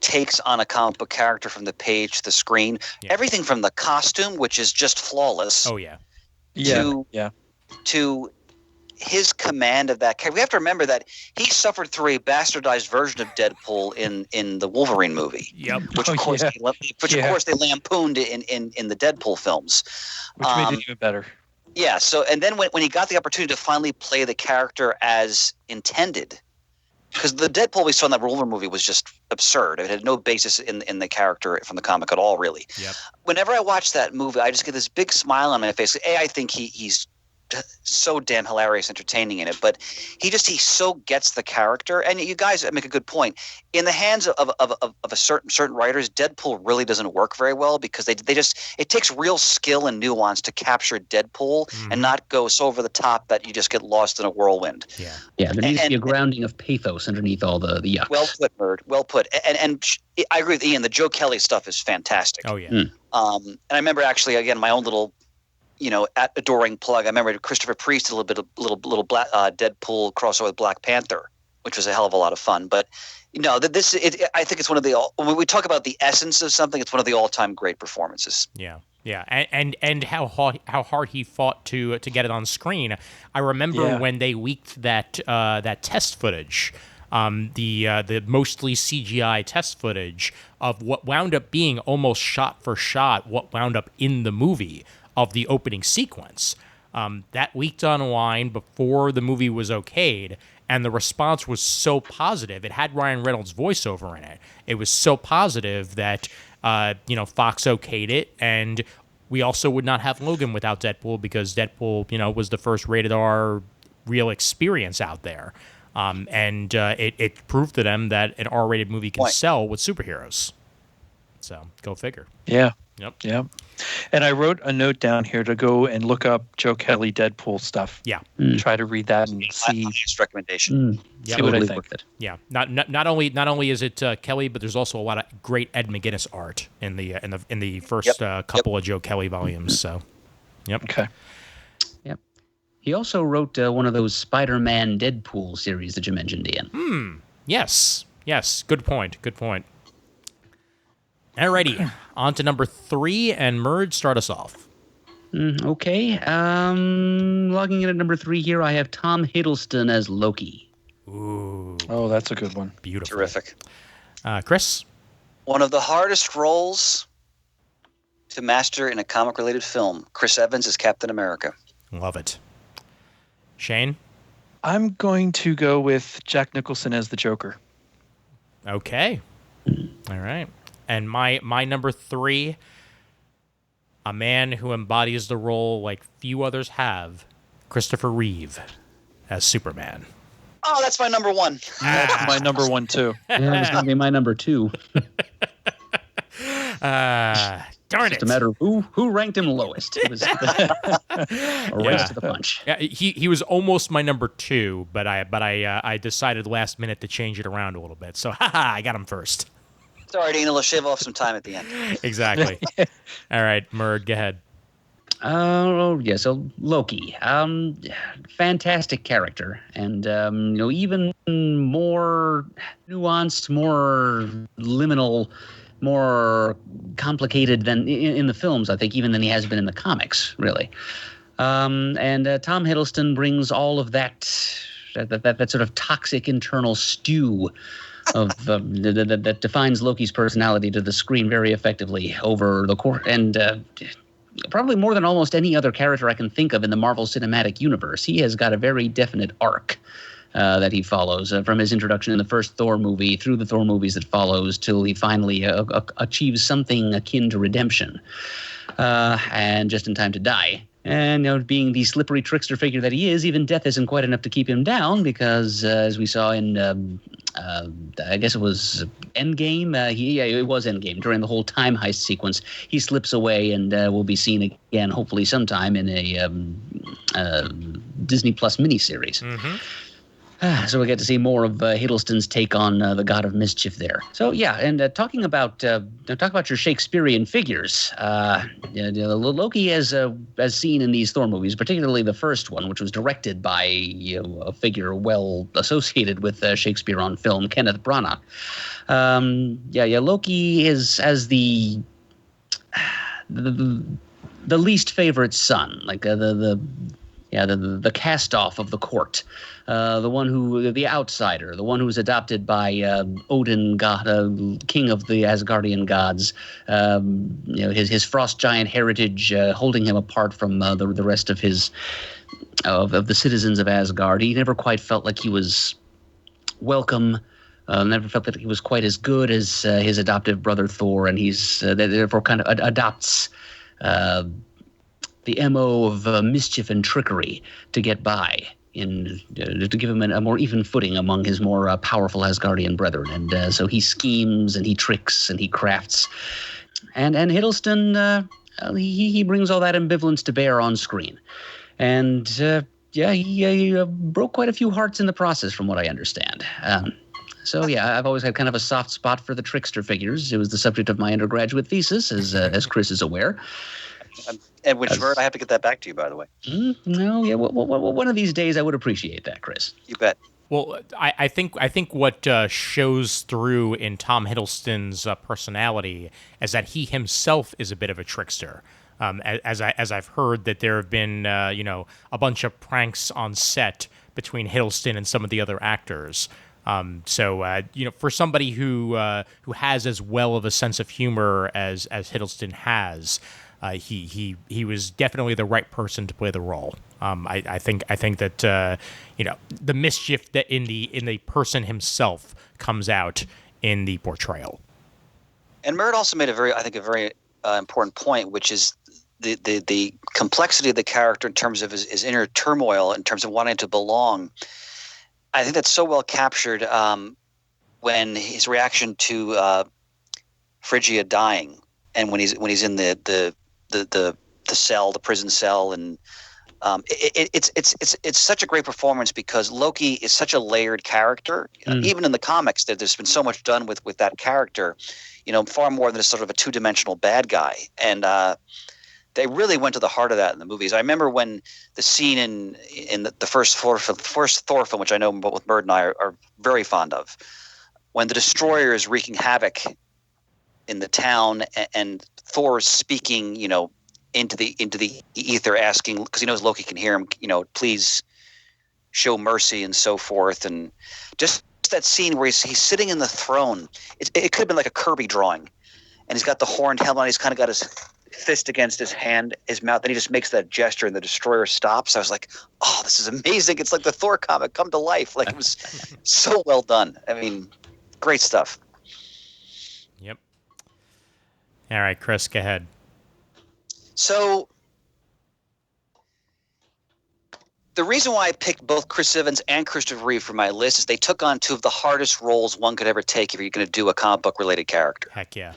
takes on a comic book character from the page to the screen. Yeah. Everything from the costume, which is just flawless, Oh yeah. to his command of that character. We have to remember that he suffered through a bastardized version of Deadpool in the Wolverine movie. Yep. Which of course they lampooned in the Deadpool films. Which made it even better. Yeah, so and then when he got the opportunity to finally play the character as intended, because the Deadpool we saw in that Wolverine movie was just absurd. It had no basis in the character from the comic at all, really. Yep. Whenever I watch that movie, I just get this big smile on my face. I think he's so damn hilarious, entertaining in it, but he so gets the character. And you guys make a good point. In the hands of a certain writers, Deadpool really doesn't work very well because it takes real skill and nuance to capture Deadpool and not go so over the top that you just get lost in a whirlwind. Yeah. Yeah, there needs to be a grounding of pathos underneath all the yucks. Well put, Nerd. Well put. And I agree with Ian. The Joe Kelly stuff is fantastic. Oh yeah. And I remember actually, again, my own little, adoring plug. I remember Christopher Priest did a little black, Deadpool crossover with Black Panther, which was a hell of a lot of fun. But I think it's one of the, when we talk about the essence of something, it's one of the all-time great performances. Yeah. Yeah, and how hard he fought to get it on screen. I remember when they leaked that test footage, the mostly CGI test footage of what wound up being almost shot for shot what wound up in the movie of the opening sequence. That leaked online before the movie was okayed, and the response was so positive. It had Ryan Reynolds' voiceover in it. It was so positive that Fox okayed it, and we also would not have Logan without Deadpool because Deadpool, was the first rated R real experience out there. And it proved to them that an R-rated movie can sell with superheroes. So go figure. Yeah. Yep. Yeah. And I wrote a note down here to go and look up Joe Kelly Deadpool stuff. Yeah. Try to read that and see. Nice recommendation. See what I Totally think. worth it. Yeah. Not only is it Kelly, but there's also a lot of great Ed McGuinness art in the first couple of Joe Kelly volumes. So, yep. Okay. Yep. He also wrote one of those Spider-Man Deadpool series that you mentioned, Ian. Yes. Good point. Alrighty, on to number 3, and Merge, start us off. Okay. Logging in at number 3 here, I have Tom Hiddleston as Loki. Ooh, Oh, that's a good one. beautiful. Terrific. Chris? One of the hardest roles to master in a comic-related film. Chris Evans as Captain America. Love it. Shane? I'm going to go with Jack Nicholson as the Joker. Okay. All right. And my number 3, a man who embodies the role like few others have, Christopher Reeve as Superman. Oh, that's my number one. That's my number one too. Yeah, it was going to be my number 2. Darn Just it. a matter of who ranked him lowest. It was a race to the punch. Yeah, he was almost my number 2, but I decided last minute to change it around a little bit. So I got him first. Sorry, Dana, let's shave off some time at the end. Exactly. All right, Murd, go ahead. Oh, yeah, so Loki. Fantastic character. And, even more nuanced, more liminal, more complicated than in the films, I think, even than he has been in the comics, really. And Tom Hiddleston brings all of that sort of toxic internal stew of that defines Loki's personality to the screen very effectively over the course, and probably more than almost any other character I can think of in the Marvel Cinematic Universe. He has got a very definite arc that he follows from his introduction in the first Thor movie through the Thor movies that follows till he finally achieves something akin to redemption, and just in time to die. And being the slippery trickster figure that he is, even death isn't quite enough to keep him down because, as we saw in, I guess it was Endgame. It was Endgame. During the whole time heist sequence, he slips away and will be seen again, hopefully sometime in a Disney Plus miniseries. Mm-hmm. So we get to see more of Hiddleston's take on the God of Mischief there. So yeah, and talk about your Shakespearean figures. Loki, as seen in these Thor movies, particularly the first one, which was directed by a figure well associated with Shakespeare on film, Kenneth Branagh. Loki is as the least favorite son, like the cast off of the court. The outsider, the one who's adopted by Odin, god, king of the Asgardian gods. His frost giant heritage holding him apart from the rest of his of the citizens of Asgard. He never quite felt like he was welcome. Never felt that he was quite as good as his adoptive brother Thor, and he's therefore kind of adopts the MO of mischief and trickery to get by, to give him a more even footing among his more powerful Asgardian brethren. And so he schemes and he tricks and he crafts. And Hiddleston, he brings all that ambivalence to bear on screen. And he broke quite a few hearts in the process, from what I understand. So yeah, I've always had kind of a soft spot for the trickster figures. It was the subject of my undergraduate thesis, as Chris is aware. And which I have to get that back to you, by the way. One of these days I would appreciate that, Chris. You bet. Well, I think what shows through in Tom Hiddleston's personality is that he himself is a bit of a trickster. As I've heard that there have been a bunch of pranks on set between Hiddleston and some of the other actors. For somebody who has as well of a sense of humor as Hiddleston has, he was definitely the right person to play the role. I think that the mischief that in the person himself comes out in the portrayal. And Merritt also made a very important point, which is the complexity of the character in terms of his inner turmoil, in terms of wanting to belong. I think that's so well captured when his reaction to Phrygia dying, and when he's in the cell, the prison cell, and it's such a great performance because Loki is such a layered character. Even in the comics, there's been so much done with that character, far more than a sort of a two-dimensional bad guy. And they really went to the heart of that in the movies. I remember when the scene in the first Thor film, which I know both Bird and I are very fond of, when the Destroyer is wreaking havoc in the town and Thor is speaking, into the ether, asking, because he knows Loki can hear him, please show mercy and so forth, and just that scene where he's sitting in the throne. It could have been like a Kirby drawing, and he's got the horned helmet on. He's kind of got his fist against his mouth, and he just makes that gesture, and the Destroyer stops. I was like, oh, this is amazing. It's like the Thor comic come to life. Like, it was so well done. I mean, great stuff. Yep. All right, Chris, go ahead. So the reason why I picked both Chris Evans and Christopher Reeve for my list is they took on two of the hardest roles one could ever take if you're going to do a comic book related character. Heck yeah.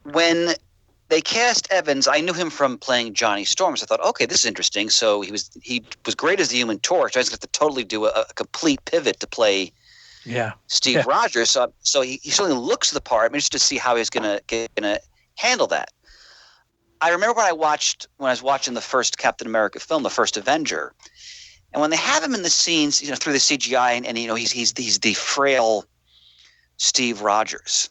When they cast Evans, I knew him from playing Johnny Storm. So I thought, okay, this is interesting. So he was great as the Human Torch. I was going to totally do a complete pivot to play Steve Rogers. So he certainly looks the part. I'm interested to see how he's going to handle that. I remember when I was watching the first Captain America film, the first Avenger, and when they have him in the scenes, through the CGI, and he's the frail Steve Rogers.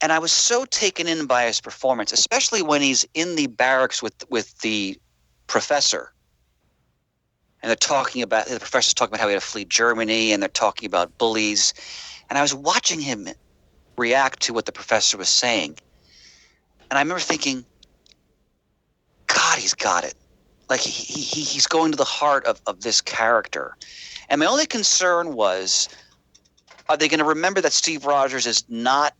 And I was so taken in by his performance, especially when he's in the barracks with the professor. And the professor's talking about how he had to flee Germany, and they're talking about bullies. And I was watching him react to what the professor was saying. And I remember thinking, God, he's got it. Like he's going to the heart of this character. And my only concern was, are they going to remember that Steve Rogers is not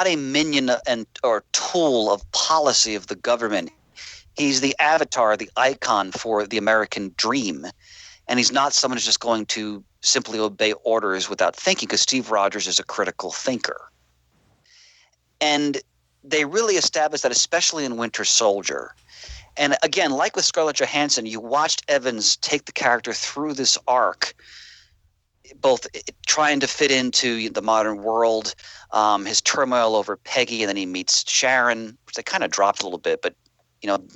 a minion or tool of policy of the government. He's the avatar, the icon for the American dream. And he's not someone who's just going to simply obey orders without thinking, because Steve Rogers is a critical thinker. And they really established that, especially in Winter Soldier. And again, like with Scarlett Johansson, you watched Evans take the character through this arc, both trying to fit into the modern world, his turmoil over Peggy, and then he meets Sharon, which they kind of dropped a little bit, but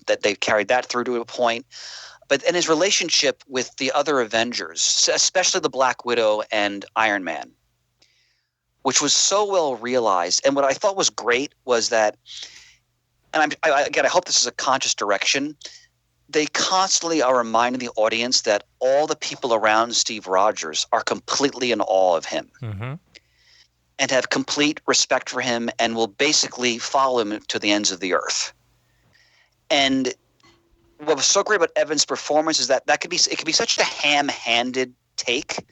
that they carried that through to a point. But in his relationship with the other Avengers, especially the Black Widow and Iron Man, which was so well realized. And what I thought was great was that, and I hope this is a conscious direction, they constantly are reminding the audience that all the people around Steve Rogers are completely in awe of him, and have complete respect for him and will basically follow him to the ends of the earth. And what was so great about Evans' performance is that it could be such a ham-handed take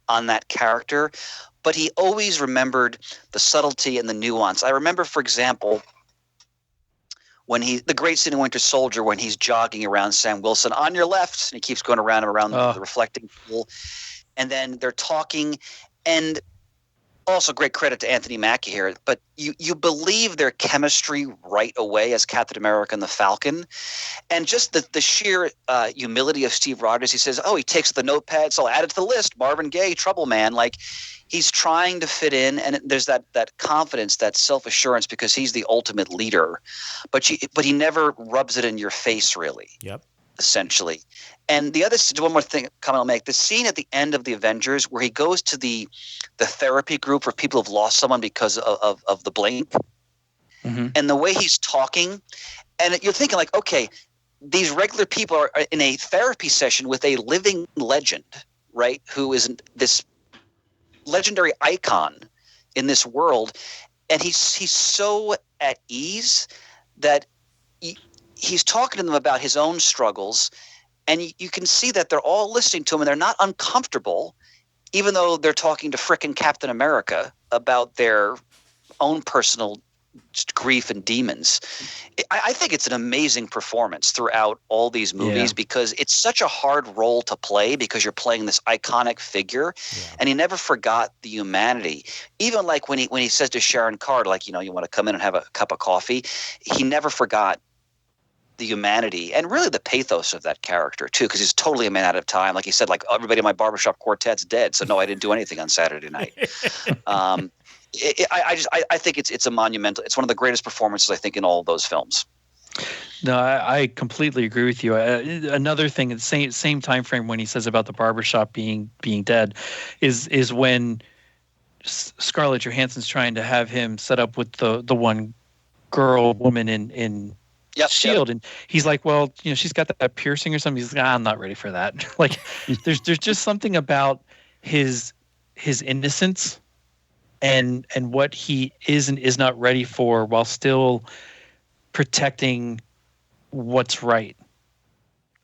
on that character, but he always remembered the subtlety and the nuance. I remember, for example, when the great scene in Winter Soldier, when he's jogging around Sam Wilson, on your left, and he keeps going around the reflecting pool, and then they're talking, and also great credit to Anthony Mackie here, but you believe their chemistry right away as Captain America and the Falcon, and just the sheer humility of Steve Rogers. He says, he takes the notepad, so I'll add it to the list, Marvin Gaye, Trouble Man, like he's trying to fit in, and there's that confidence, that self-assurance, because he's the ultimate leader, but he never rubs it in your face, really. Yep. Essentially. And the other one more thing comment I'll make, the scene at the end of the Avengers where he goes to the therapy group where people have lost someone because of the blink, and the way he's talking, and you're thinking like, okay, these regular people are in a therapy session with a living legend, right, who is this legendary icon in this world, and he's so at ease that he's talking to them about his own struggles, and you can see that they're all listening to him, and they're not uncomfortable, even though they're talking to frickin' Captain America about their own personal grief and demons. I think it's an amazing performance throughout all these movies, because it's such a hard role to play, because you're playing this iconic figure, and he never forgot the humanity. Even like when he says to Sharon Carter, like, you want to come in and have a cup of coffee, he never forgot the humanity and really the pathos of that character too, because he's totally a man out of time. Like he said, like, everybody in my barbershop quartet's dead, so no, I didn't do anything on Saturday night. I think it's a monumental. It's one of the greatest performances, I think, in all of those films. No, I completely agree with you. Another thing, at the same time frame when he says about the barbershop being dead, is when Scarlett Johansson's trying to have him set up with the one woman in Shield, and he's like, well, she's got that piercing or something. He's like, I'm not ready for that. Like, there's just something about his innocence and what he is and is not ready for, while still protecting what's right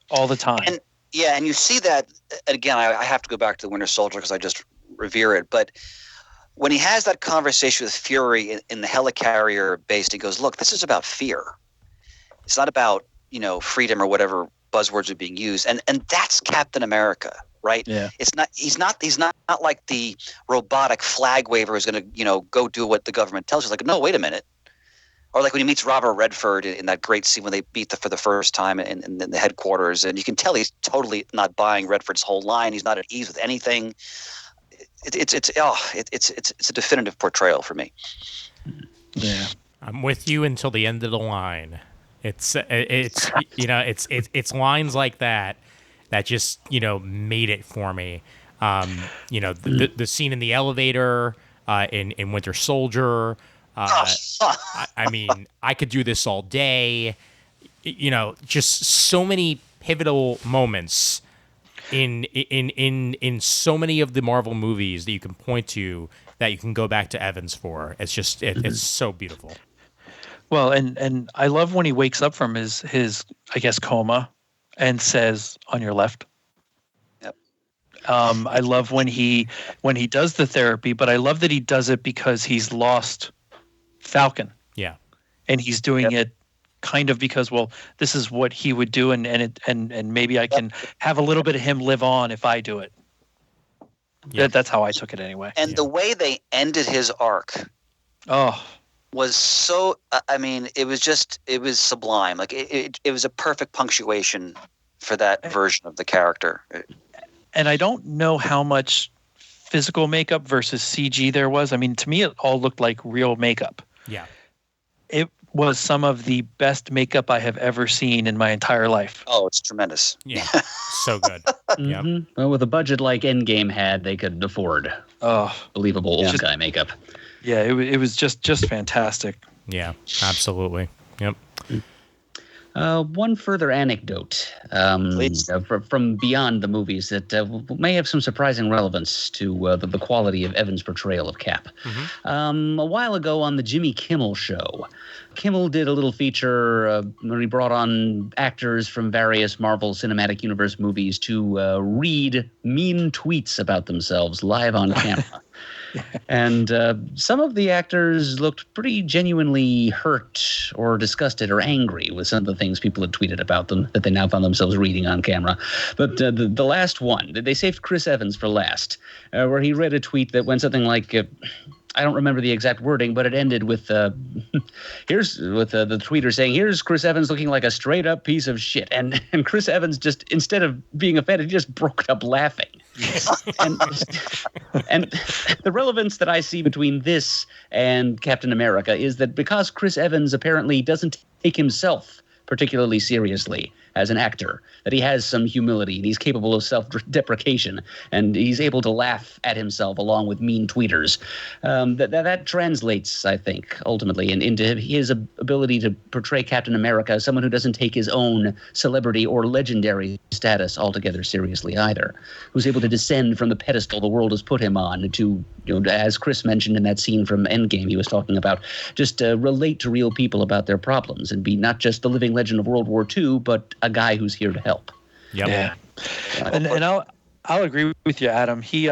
all the time. And you see that again. I have to go back to the Winter Soldier because I just revere it, but when he has that conversation with Fury in the helicarrier base, he goes, look, this is about fear. It's not about freedom or whatever buzzwords are being used, and that's Captain America, right? Yeah. He's not like the robotic flag waver who's going to go do what the government tells you. Like, no, wait a minute. Or like when he meets Robert Redford in that great scene when they meet for the first time in the headquarters, and you can tell he's totally not buying Redford's whole line. He's not at ease with anything. It's a definitive portrayal for me. Yeah. I'm with you until the end of the line. It's lines like that just made it for me. The scene in the elevator in Winter Soldier. I mean, I could do this all day. Just so many pivotal moments in so many of the Marvel movies that you can point to that you can go back to Evans for. It's just it's so beautiful. Well, and I love when he wakes up from his I guess coma and says, "On your left." Yep. I love when he does the therapy, but I love that he does it because he's lost Falcon. Yeah. And he's doing it kind of because, well, this is what he would do, and maybe I can have a little bit of him live on if I do it. Yeah. That's how I took it anyway. And the way they ended his arc was so, it was sublime. Like it was a perfect punctuation for that version of the character. And I don't know how much physical makeup versus CG there was. I mean, to me, it all looked like real makeup. Yeah. It was some of the best makeup I have ever seen in my entire life. Oh, it's tremendous. Yeah. So good. Yeah. Well, with a budget like Endgame had, they could afford believable old guy makeup. Yeah, it was just fantastic. Yeah, absolutely. Yep. One further anecdote from beyond the movies that may have some surprising relevance to the quality of Evans' portrayal of Cap. A while ago on the Jimmy Kimmel Show, Kimmel did a little feature where he brought on actors from various Marvel Cinematic Universe movies to read mean tweets about themselves live on camera. And some of the actors looked pretty genuinely hurt or disgusted or angry with some of the things people had tweeted about them that they now found themselves reading on camera. But the last one, they saved Chris Evans for last, where he read a tweet that went something like, I don't remember the exact wording, but it ended with the tweeter saying, "Here's Chris Evans looking like a straight up piece of shit." And Chris Evans just, instead of being offended, he just broke up laughing. and the relevance that I see between this and Captain America is that because Chris Evans apparently doesn't take himself particularly seriously as an actor, that he has some humility and he's capable of self-deprecation and he's able to laugh at himself along with mean tweeters. That translates, I think, ultimately into his ability to portray Captain America as someone who doesn't take his own celebrity or legendary status altogether seriously either, who's able to descend from the pedestal the world has put him on to, as Chris mentioned in that scene from Endgame he was talking about, just relate to real people about their problems and be not just the living legend of World War II, but a guy who's here to help. Yep. Yeah. And I'll agree with you, Adam. He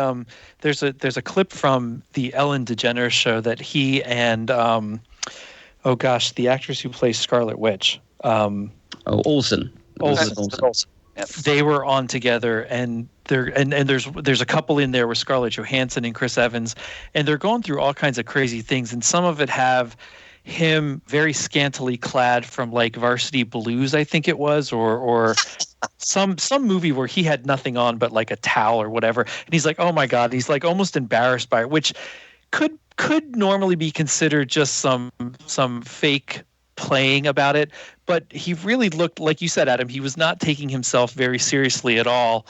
there's a clip from the Ellen DeGeneres show that he and the actress who plays Scarlet Witch, Olsen. Yep. They were on together, and there's a couple in there with Scarlett Johansson and Chris Evans, and they're going through all kinds of crazy things, and some of it have him very scantily clad from like Varsity Blues, I think it was, or some movie where he had nothing on but like a towel or whatever, and he's like, oh my god, he's like almost embarrassed by it, which could normally be considered just some fake playing about it, but he really looked, like you said, Adam, he was not taking himself very seriously at all.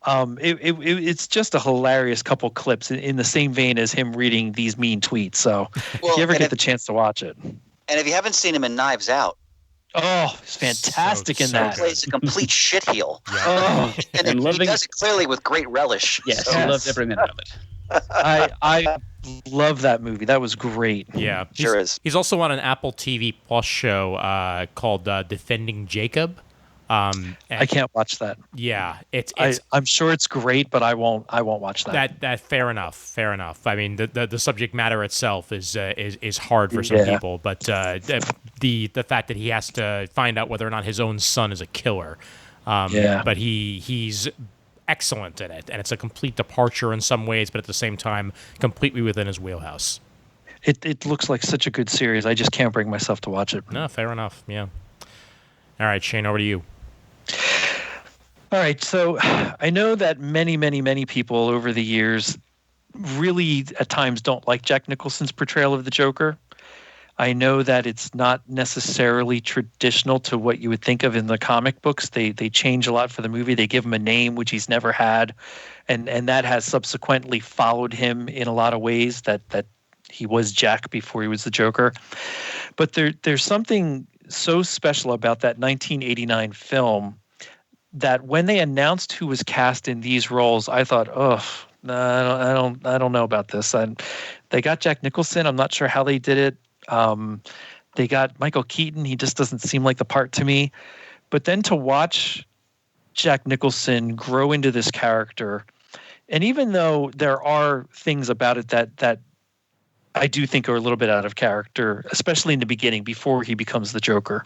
It's just a hilarious couple clips in the same vein as him reading these mean tweets. So if you ever get the chance to watch it. And if you haven't seen him in Knives Out, he's fantastic in that. He plays a complete shitheel. Oh, and he does it clearly with great relish. Yes, I loved every minute of it. I love that movie. That was great. Yeah, Sure is. He's also on an Apple TV Plus show called Defending Jacob. And I can't watch that. yeah, it's I'm sure it's great, but I won't watch that. that fair enough. I mean, the subject matter itself is hard for some Yeah. people, but the fact that he has to find out whether or not his own son is a killer. Yeah. But he's excellent in it, and it's a complete departure in some ways, but at the same time, completely within his wheelhouse. It looks like such a good series. I just can't bring myself to watch it. No, fair enough. Yeah. All right, Shane, over to you. All right. So I know that many, many, many people over the years really at times don't like Jack Nicholson's portrayal of the Joker. I know that it's not necessarily traditional to what you would think of in the comic books. They change a lot for the movie. They give him a name which he's never had, and that has subsequently followed him in a lot of ways. That he was Jack before he was the Joker. But there's something so special about that 1989 film that when they announced who was cast in these roles, I thought, oh, no, I don't know about this. And they got Jack Nicholson. I'm not sure how they did it. They got Michael Keaton. He just doesn't seem like the part to me. But then to watch Jack Nicholson grow into this character, and even though there are things about it that I do think are a little bit out of character, especially in the beginning before he becomes the Joker,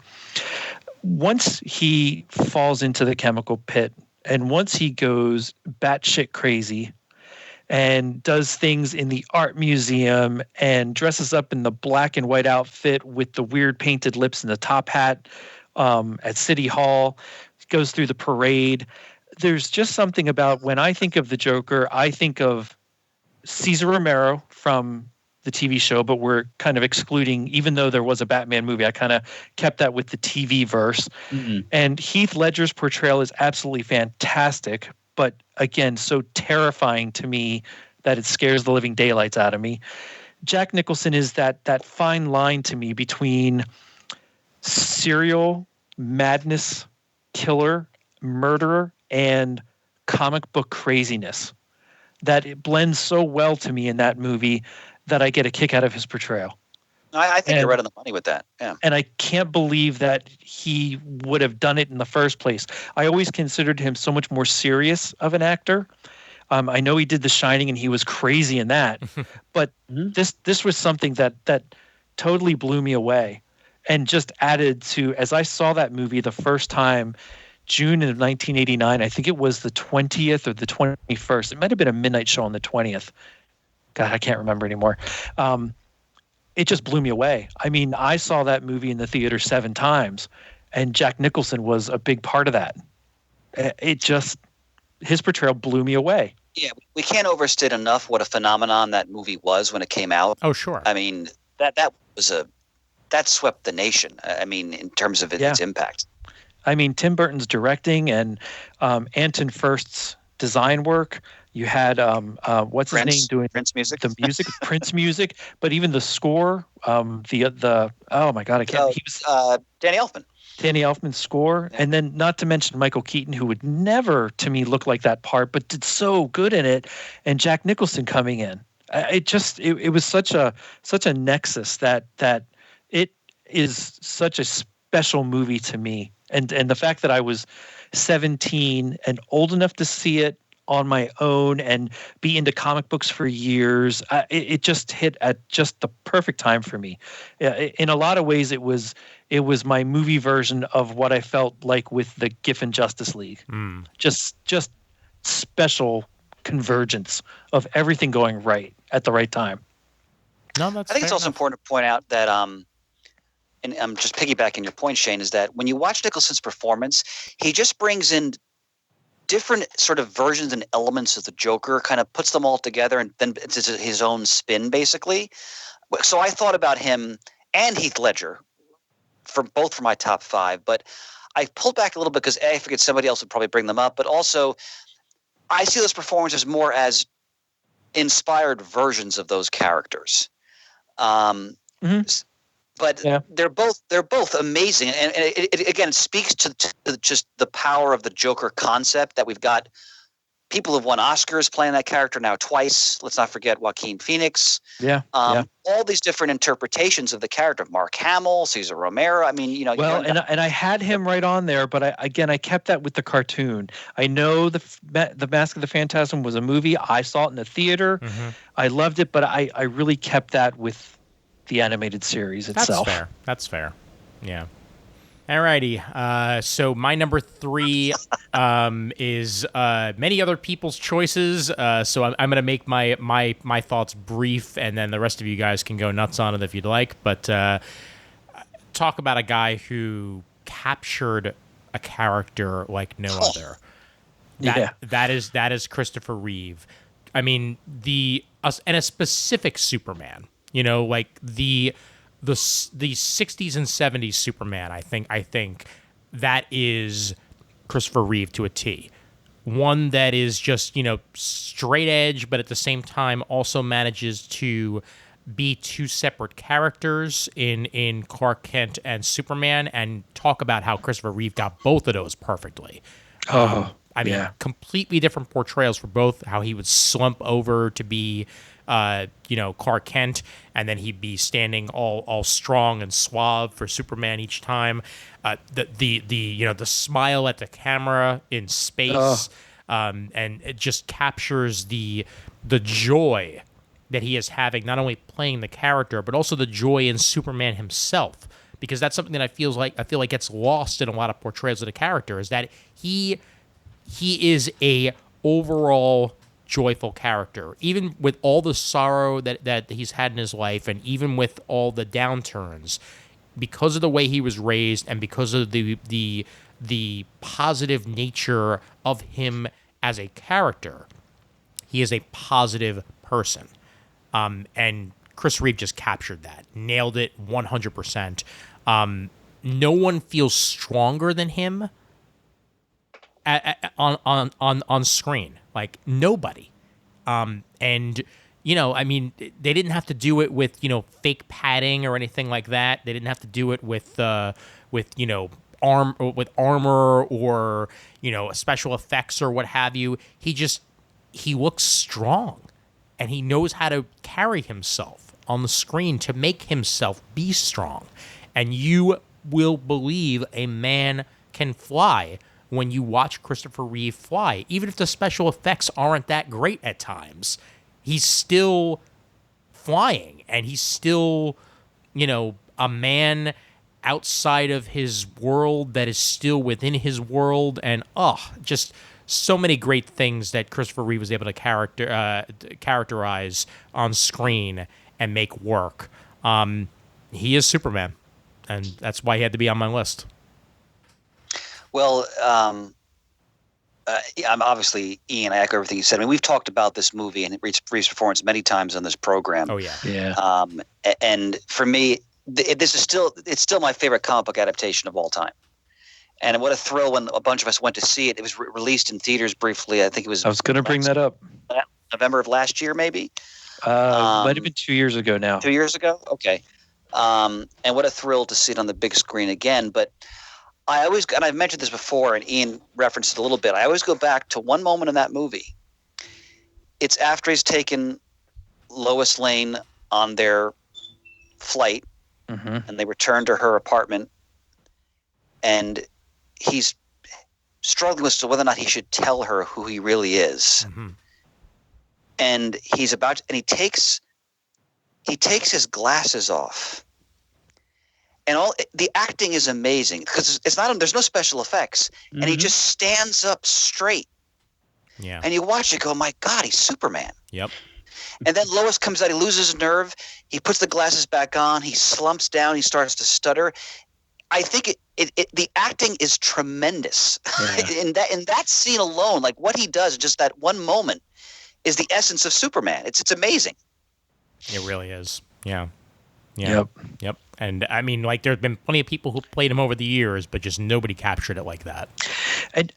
once he falls into the chemical pit and once he goes batshit crazy and does things in the art museum and dresses up in the black and white outfit with the weird painted lips and the top hat at City Hall, goes through the parade. There's just something about when I think of the Joker, I think of Cesar Romero from the TV show, but we're kind of excluding, even though there was a Batman movie, I kind of kept that with the TV verse. Mm-hmm. And Heath Ledger's portrayal is absolutely fantastic, but again, so terrifying to me that it scares the living daylights out of me. Jack Nicholson is that fine line to me between serial madness, killer, murderer, and comic book craziness. That it blends so well to me in that movie that I get a kick out of his portrayal. I think you're right on the money with that. Yeah. And I can't believe that he would have done it in the first place. I always considered him so much more serious of an actor. I know he did The Shining and he was crazy in that, but this was something that totally blew me away and just added to, as I saw that movie the first time, June of 1989, I think it was the 20th or the 21st. It might have been a midnight show on the 20th. God, I can't remember anymore. It just blew me away. I mean, I saw that movie in the theater 7 times, and Jack Nicholson was a big part of that. His portrayal blew me away. Yeah, we can't overstate enough what a phenomenon that movie was when it came out. Oh, sure. I mean, that swept the nation. I mean, in terms of its impact. I mean, Tim Burton's directing and Anton Furst's design work. You had what's his name doing Prince music, the music, Prince music, but even the score, the oh my God, I can't. He was Danny Elfman. Danny Elfman's score, and then not to mention Michael Keaton, who would never to me look like that part, but did so good in it, and Jack Nicholson coming in. It was such a nexus that it is such a special movie to me, and the fact that I was 17 and old enough to see it on my own and be into comic books for years, it just hit at just the perfect time for me. In a lot of ways, it was my movie version of what I felt like with the Giffen Justice League. Just special convergence of everything going right at the right time. No, that's. I think it's also important to point out that and I'm just piggybacking your point, Shane, is that when you watch Nicholson's performance, he just brings in different sort of versions and elements of the Joker, kind of puts them all together, and then it's his own spin, basically. So I thought about him and Heath Ledger for my top 5, but I pulled back a little bit because I figured somebody else would probably bring them up, but also I see those performances more as inspired versions of those characters. But they're both amazing, and it again speaks to just the power of the Joker concept that we've got people have won Oscars playing that character now twice. Let's not forget Joaquin Phoenix. Yeah. All these different interpretations of the character of Mark Hamill, Cesar Romero. I mean, you know. Well, and I had him right on there, but I kept that with the cartoon. I know the Mask of the Phantasm was a movie. I saw it in the theater. Mm-hmm. I loved it, but I really kept that with the animated series itself. That's fair. Yeah. Alrighty. So my number 3 is many other people's choices. So I'm going to make my thoughts brief, and then the rest of you guys can go nuts on it if you'd like. But talk about a guy who captured a character like no other. That is Christopher Reeve. I mean, and a specific Superman. You know, like the 60s and 70s Superman, I think that is Christopher Reeve to a T. One that is just, you know, straight edge, but at the same time also manages to be two separate characters in Clark Kent and Superman, and talk about how Christopher Reeve got both of those perfectly. I mean, completely different portrayals for both, how he would slump over to be Clark Kent, and then he'd be standing all strong and suave for Superman each time. The smile at the camera in space, and it just captures the joy that he is having, not only playing the character, but also the joy in Superman himself. Because that's something that I feel like gets lost in a lot of portrayals of the character, is that he is a overall joyful character, even with all the sorrow that he's had in his life, and even with all the downturns, because of the way he was raised and because of the positive nature of him as a character. He is a positive person, and Chris Reeve just captured that, nailed it 100%. No one feels stronger than him on screen, like nobody. And I mean, they didn't have to do it with fake padding or anything like that. They didn't have to do it with armor or special effects or what have you. He looks strong, and he knows how to carry himself on the screen to make himself be strong. And you will believe a man can fly when you watch Christopher Reeve fly. Even if the special effects aren't that great at times, he's still flying, and he's still, a man outside of his world that is still within his world. And just so many great things that Christopher Reeve was able to characterize on screen and make work. He is Superman, and that's why he had to be on my list. Well, I'm obviously, Ian, I echo everything you said. I mean, we've talked about this movie and Reeve's performance many times on this program. Oh, yeah. Yeah. And for me, it's still my favorite comic book adaptation of all time. And what a thrill when a bunch of us went to see it. It was released in theaters briefly. I think it was. I was going to bring that up. November of last year, maybe. Might have been 2 years ago now. 2 years ago? Okay. And what a thrill to see it on the big screen again. But and I've mentioned this before, and Ian referenced it a little bit, I always go back to one moment in that movie. It's after he's taken Lois Lane on their flight, and they return to her apartment, and he's struggling as to whether or not he should tell her who he really is. And he takes his glasses off. And the acting is amazing because there's no special effects, and he just stands up straight. Yeah. And you watch it, go, my God, he's Superman. Yep. And then Lois comes out, he loses his nerve, he puts the glasses back on, he slumps down, he starts to stutter. I think the acting is tremendous. Yeah. in that scene alone, like what he does, just that one moment, is the essence of Superman. It's amazing. It really is. Yeah. Yep. And I mean, like, there have been plenty of people who played him over the years, but just nobody captured it like that.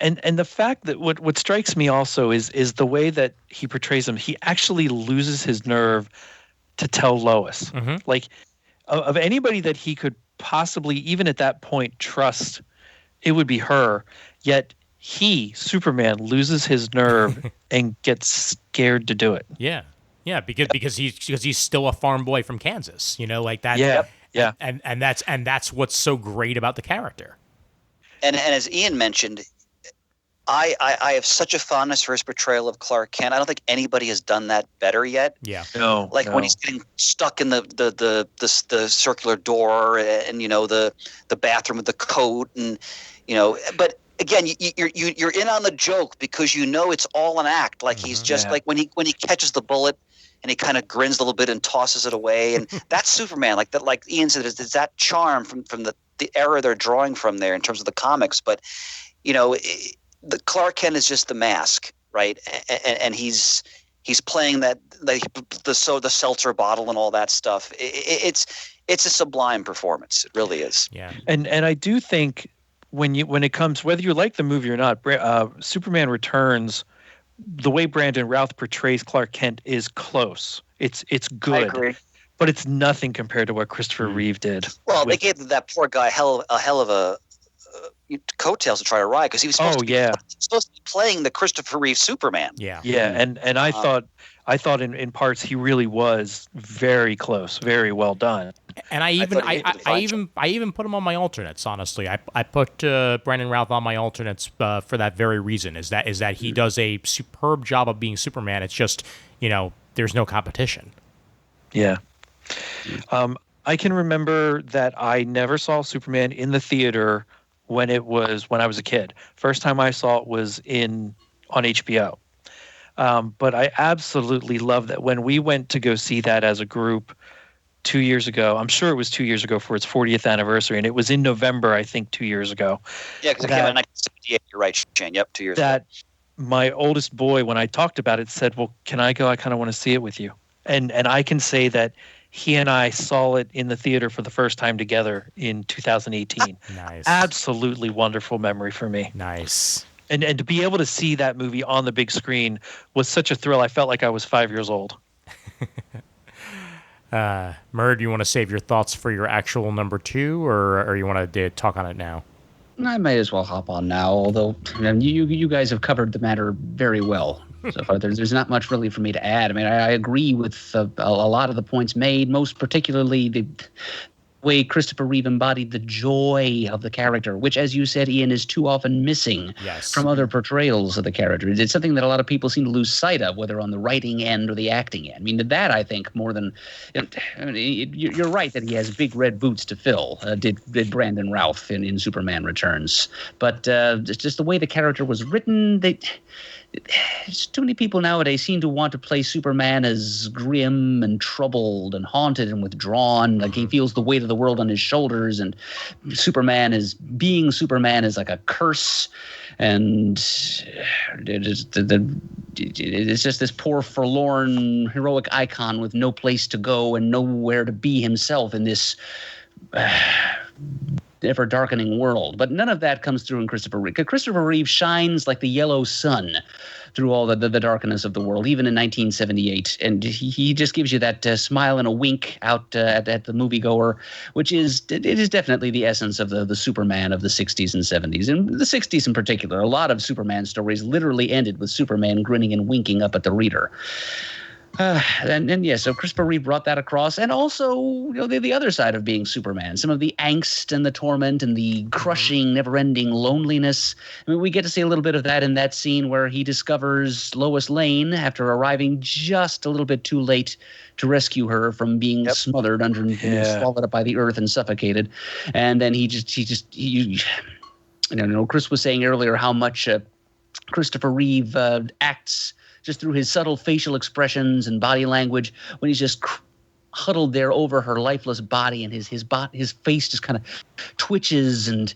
And the fact that what strikes me also is the way that he portrays him. He actually loses his nerve to tell Lois. Like, of anybody that he could possibly, even at that point, trust, it would be her. Yet Superman, loses his nerve and gets scared to do it. Yeah. Yeah, because he's still a farm boy from Kansas, like that. Yeah, yeah. And that's what's so great about the character. And as Ian mentioned, I have such a fondness for his portrayal of Clark Kent. I don't think anybody has done that better yet. Yeah. No. When he's getting stuck in the circular door and the bathroom with the coat and but again you're in on the joke because it's all an act. Like he's just like when he catches the bullet and he kind of grins a little bit and tosses it away, and that's Superman. Like that, like Ian said, it's that charm from the era they're drawing from there in terms of the comics. But the Clark Kent is just the mask, right? And he's playing that the seltzer bottle and all that stuff. It's a sublime performance. It really is. Yeah. And I do think when it comes, whether you like the movie or not, Superman Returns, the way Brandon Routh portrays Clark Kent is close. It's good. I agree. But it's nothing compared to what Christopher Reeve did. Well, they gave that poor guy a hell of a coattails to try to ride because he was supposed to be playing the Christopher Reeve Superman. Yeah. Yeah, and I thought in parts he really was very close, very well done. And I even put him on my alternates. Honestly, I put Brandon Routh on my alternates for that very reason. Is that he does a superb job of being Superman. It's just there's no competition. Yeah. I can remember that I never saw Superman in the theater when I was a kid. First time I saw it was on HBO. But I absolutely love that when we went to go see that as a group 2 years ago. I'm sure it was 2 years ago for its 40th anniversary, and it was in November, I think, 2 years ago. Yeah, because it came out in 1978. You're right, Shane. Yep, 2 years ago. That my oldest boy, when I talked about it, said, "Well, can I go? I kind of want to see it with you." And I can say that he and I saw it in the theater for the first time together in 2018. Nice. Absolutely wonderful memory for me. Nice. And to be able to see that movie on the big screen was such a thrill. I felt like I was 5 years old. Murd, do you want to save your thoughts for your actual number 2, or you want to talk on it now? I may as well hop on now, although you guys have covered the matter very well so far. There's not much really for me to add. I mean, I agree with a lot of the points made, most particularly the way Christopher Reeve embodied the joy of the character, which, as you said, Ian, is too often missing from other portrayals of the character. It's something that a lot of people seem to lose sight of, whether on the writing end or the acting end. I mean, that I think more than you're right that he has big red boots to fill. Did Brandon Routh in Superman Returns, but just the way the character was written, too many people nowadays seem to want to play Superman as grim and troubled and haunted and withdrawn, like he feels the weight of the world on his shoulders, and being Superman is like a curse, and it's just this poor forlorn heroic icon with no place to go and nowhere to be himself in this ever darkening world. But none of that comes through in Christopher Reeve. Christopher Reeve shines like the yellow sun through all the darkness of the world, even in 1978. And he just gives you that smile and a wink out at the moviegoer, which is definitely the essence of the Superman of the 60s and 70s. And the 60s in particular, a lot of Superman stories literally ended with Superman grinning and winking up at the reader. So Christopher Reeve brought that across, and also the other side of being Superman, some of the angst and the torment and the crushing, never-ending loneliness. I mean, we get to see a little bit of that in that scene where he discovers Lois Lane after arriving just a little bit too late to rescue her from being smothered underneath, swallowed up by the earth and suffocated. And then Chris was saying earlier how much Christopher Reeve acts just through his subtle facial expressions and body language when he's just huddled there over her lifeless body, and his face just kind of twitches and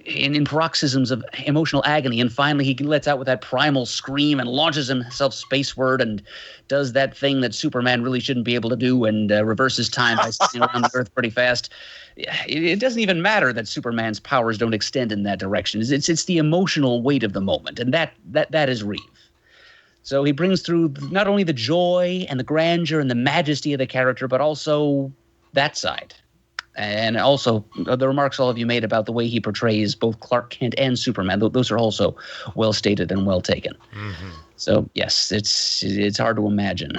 in paroxysms of emotional agony, and finally he lets out with that primal scream and launches himself spaceward and does that thing that Superman really shouldn't be able to do, and reverses time by spinning around the earth pretty fast. It doesn't even matter that Superman's powers don't extend in that direction. It's the emotional weight of the moment, and that is Reeve. So he brings through not only the joy and the grandeur and the majesty of the character, but also that side. And also the remarks all of you made about the way he portrays both Clark Kent and Superman, those are also well stated and well taken. Mm-hmm. So yes, it's hard to imagine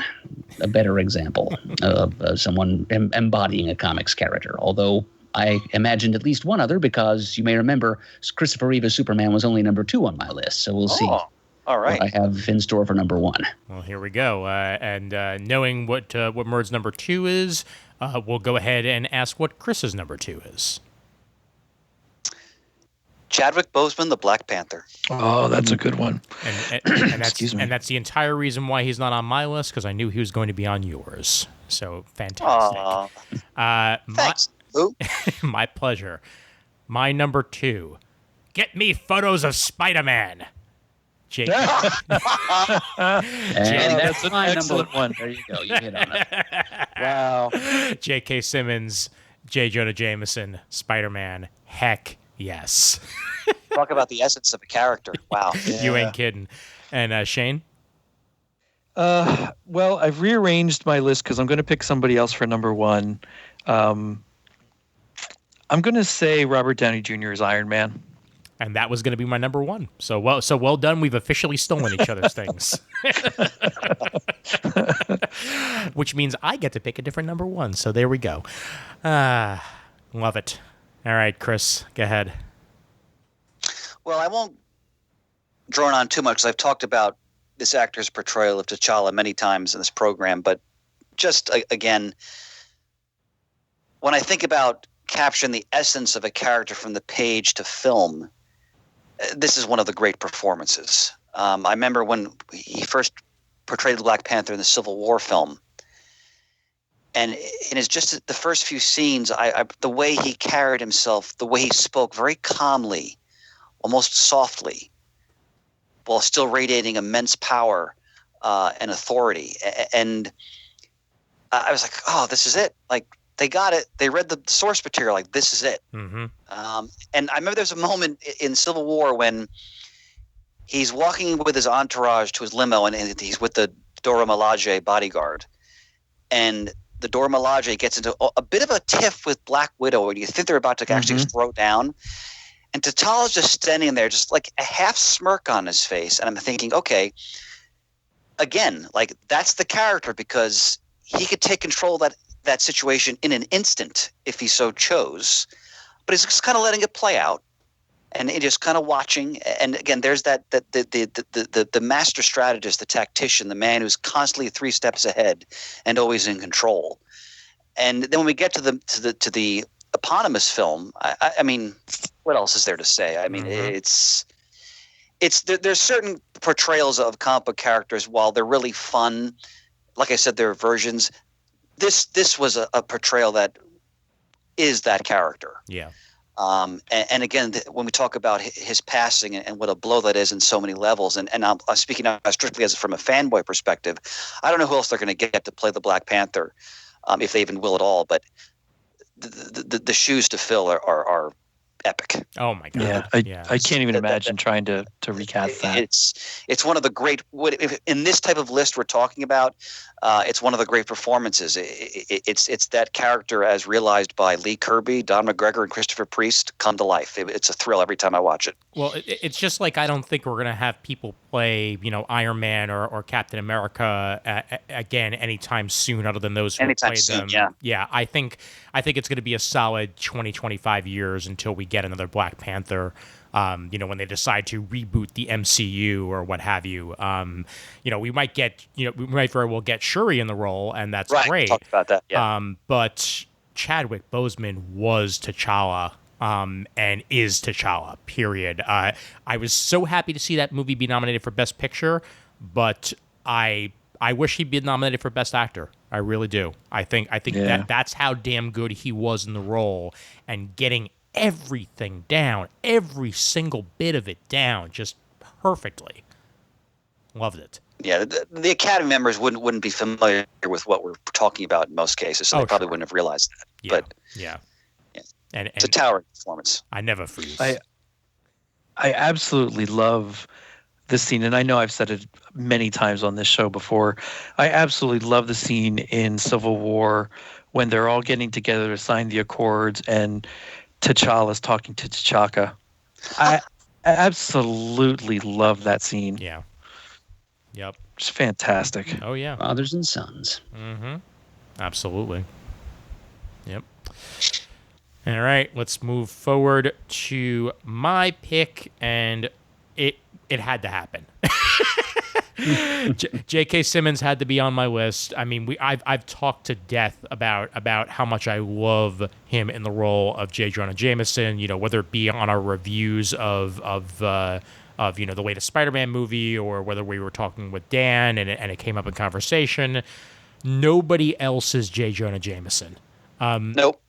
a better example of someone embodying a comics character. Although I imagined at least one other, because you may remember Christopher Reeve's Superman was only number 2 on my list. So we'll see All right. what I have in store for number 1. Well, here we go. And knowing what Murd's number 2 is, we'll go ahead and ask what Chris's number 2 is. Chadwick Boseman, the Black Panther. Oh, that's a good one. And that's Excuse me. and that's the entire reason why he's not on my list, because I knew he was going to be on yours. So fantastic. Thanks. Lou. My pleasure. My number 2. Get me photos of Spider-Man. Jake. And that's an my excellent number 1. There you go. You hit on it. Wow. J.K. Simmons, J. Jonah Jameson, Spider-Man. Heck yes. Talk about the essence of a character. Wow. You ain't kidding. And Shane? Well, I've rearranged my list because I'm going to pick somebody else for number 1. I'm going to say Robert Downey Jr. is Iron Man. And that was going to be my number 1. So well done. We've officially stolen each other's things. Which means I get to pick a different number 1. So there we go. Love it. All right, Chris, go ahead. Well, I won't drone on too much, because I've talked about this actor's portrayal of T'Challa many times in this program. But just again, when I think about capturing the essence of a character from the page to film, this is one of the great performances. I remember when he first portrayed the Black Panther in the Civil War film, and in his just the first few scenes, the way he carried himself, the way he spoke very calmly, almost softly, while still radiating immense power and authority. And I was like, oh, this is it. Like, they got it. They read the source material. Like, this is it. Mm-hmm. And I remember there's a moment in Civil War when he's walking with his entourage to his limo, and he's with the Dora Milaje bodyguard. And the Dora Milaje gets into a bit of a tiff with Black Widow, and you think they're about to actually throw down. And T'Challa's just standing there, just like a half smirk on his face. And I'm thinking, okay, again, like, that's the character, because he could take control of that situation in an instant if he so chose, but he's just kind of letting it play out, and just kind of watching. And again, there's the master strategist, the tactician, the man who's constantly 3 steps ahead and always in control. And then when we get to the eponymous film, I mean, what else is there to say? I mean, there's certain portrayals of comic book characters, while they're really fun, like I said, there are versions. This was a portrayal that is that character. Yeah. And again, when we talk about his passing and what a blow that is in so many levels, and I'm speaking now strictly from a fanboy perspective, I don't know who else they're going to get to play the Black Panther, if they even will at all. But the shoes to fill are epic. Oh my god! I can't even imagine trying to recast that. It's one of the great. In this type of list we're talking about, it's one of the great performances. It's that character as realized by Lee Kirby, Don McGregor, and Christopher Priest come to life. It's a thrill every time I watch it. Well, it's just like, I don't think we're gonna have people play, Iron Man or Captain America again anytime soon, other than those who Anytime played soon, them. Yeah. I think it's gonna be a solid 20-25 years until we get another Black Panther. When they decide to reboot the MCU or what have you. We might very well get Shuri in the role, and that's great. Talk about that. Yeah. But Chadwick Boseman was T'Challa. And is T'Challa, period. I was so happy to see that movie be nominated for Best Picture, but I wish he'd been nominated for Best Actor. I really do. I think that's how damn good he was in the role, and getting everything down, every single bit of it down, just perfectly. Loved it. Yeah, the Academy members wouldn't be familiar with what we're talking about in most cases, so they probably wouldn't have realized that. Yeah. But yeah. And it's a towering performance. I never freeze. I absolutely love this scene, and I know I've said it many times on this show before. I absolutely love the scene in Civil War when they're all getting together to sign the Accords and T'Challa's talking to T'Chaka. I absolutely love that scene. Yeah. Yep. It's fantastic. Oh yeah. Fathers and sons. Mm-hmm. Absolutely. Yep. All right, let's move forward to my pick, and it had to happen. J.K. Simmons had to be on my list. I mean, I've talked to death about how much I love him in the role of J. Jonah Jameson. You know, whether it be on our reviews of the latest Spider-Man movie, or whether we were talking with Dan and it came up in conversation. Nobody else is J. Jonah Jameson. Nope.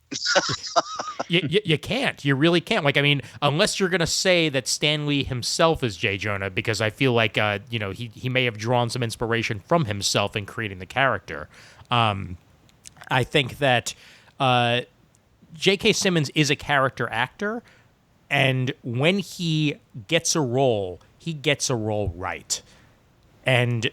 You can't. You really can't. Like, I mean, unless you're gonna say that Stan Lee himself is J. Jonah, because I feel like he may have drawn some inspiration from himself in creating the character. I think that J.K. Simmons is a character actor, and when he gets a role right. And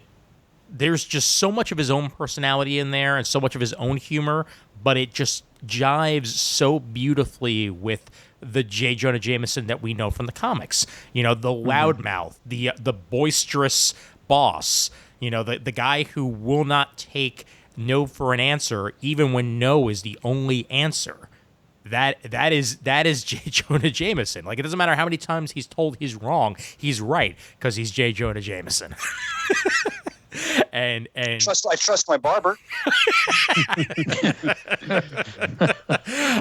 there's just so much of his own personality in there and so much of his own humor, but it just jives so beautifully with the J. Jonah Jameson that we know from the comics. You know, the loudmouth, the boisterous boss, you know, the guy who will not take no for an answer, even when no is the only answer. That is J. Jonah Jameson. Like, it doesn't matter how many times he's told he's wrong, he's right, because he's J. Jonah Jameson. and I trust my barber.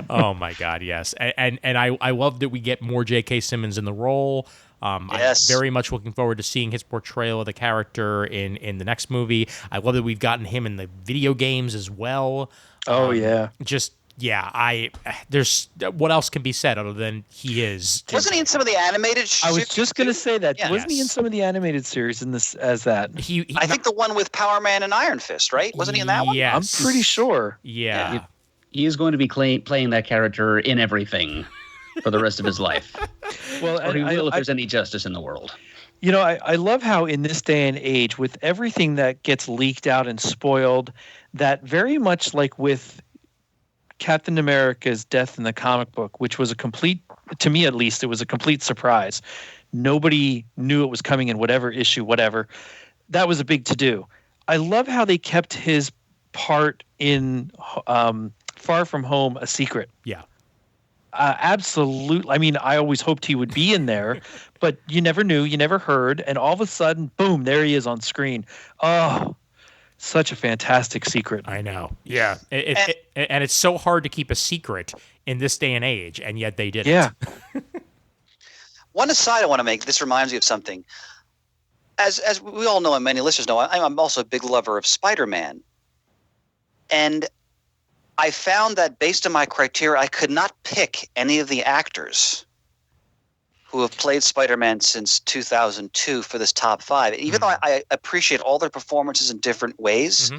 Oh my God, yes. And I love that we get more J.K. Simmons in the role. Yes. I'm very much looking forward to seeing his portrayal of the character in the next movie. I love that we've gotten him in the video games as well. Oh yeah. There's what else can be said other than he is. Wasn't he in some of the animated? I was just gonna say that. Yeah. Wasn't he in Yes. some of the animated series in this as that? He I think the one with Power Man and Iron Fist, right? Wasn't he in that one? Yes. I'm pretty sure. Yeah. He is going to be playing that character in everything for the rest of his life. Well, Or he will if I, there's any justice in the world. you know, I love how in this day and age, with everything that gets leaked out and spoiled, that very much like with Captain America's death in the comic book, which was to me at least, it was a complete surprise. Nobody knew it was coming in whatever issue, whatever. That was a big to-do. I love how they kept his part in Far From Home a secret. Yeah. Absolutely. I mean, I always hoped he would be in there, but you never knew, you never heard, and all of a sudden, boom, there he is on screen. Oh, such a fantastic secret. I know. Yeah. And it's so hard to keep a secret in this day and age, and yet they did Yeah. it. One aside I want to make. This reminds me of something. As we all know, and many listeners know, I'm also a big lover of Spider-Man, and I found that based on my criteria, I could not pick any of the actors who have played Spider-Man since 2002 for this top 5. Even though I appreciate all their performances in different ways,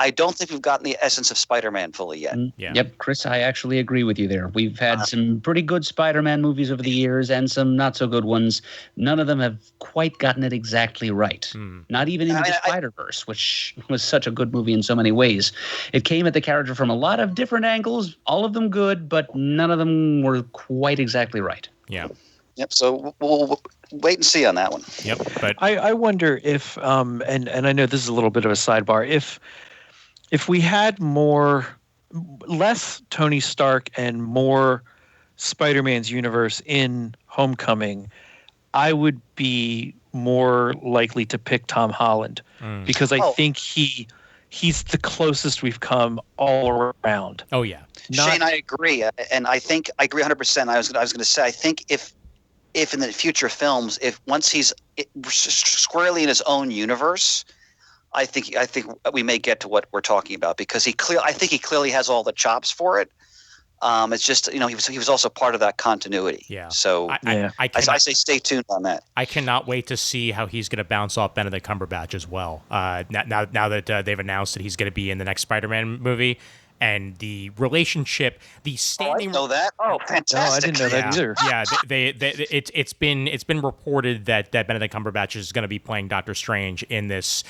I don't think we've gotten the essence of Spider-Man fully yet. Yeah. Yep, Chris, I actually agree with you there. We've had some pretty good Spider-Man movies over the years and some not so good ones. None of them have quite gotten it exactly right. Not even Into the Spider-Verse, which was such a good movie in so many ways. It came at the character from a lot of different angles, all of them good, but none of them were quite exactly right. Yeah. Yep. So we'll wait and see on that one. Yep. But I wonder if, and I know this is a little bit of a sidebar, if we had less Tony Stark and more Spider-Man's universe in Homecoming, I would be more likely to pick Tom Holland because I think he's the closest we've come all around. oh yeah. Shane, I agree, and I think I agree 100%. I was going to say, I think if in the future films, if once he's squarely in his own universe, I think we may get to what we're talking about because I think he clearly has all the chops for it. It's just he was also part of that continuity. Yeah. So I say stay tuned on that. I cannot wait to see how he's going to bounce off Benedict Cumberbatch as well. Now that they've announced that he's going to be in the next Spider-Man movie, and the relationship, the standing. I know that. Oh, fantastic! No, I didn't know that either. Yeah, it's been reported that Benedict Cumberbatch is going to be playing Doctor Strange in this.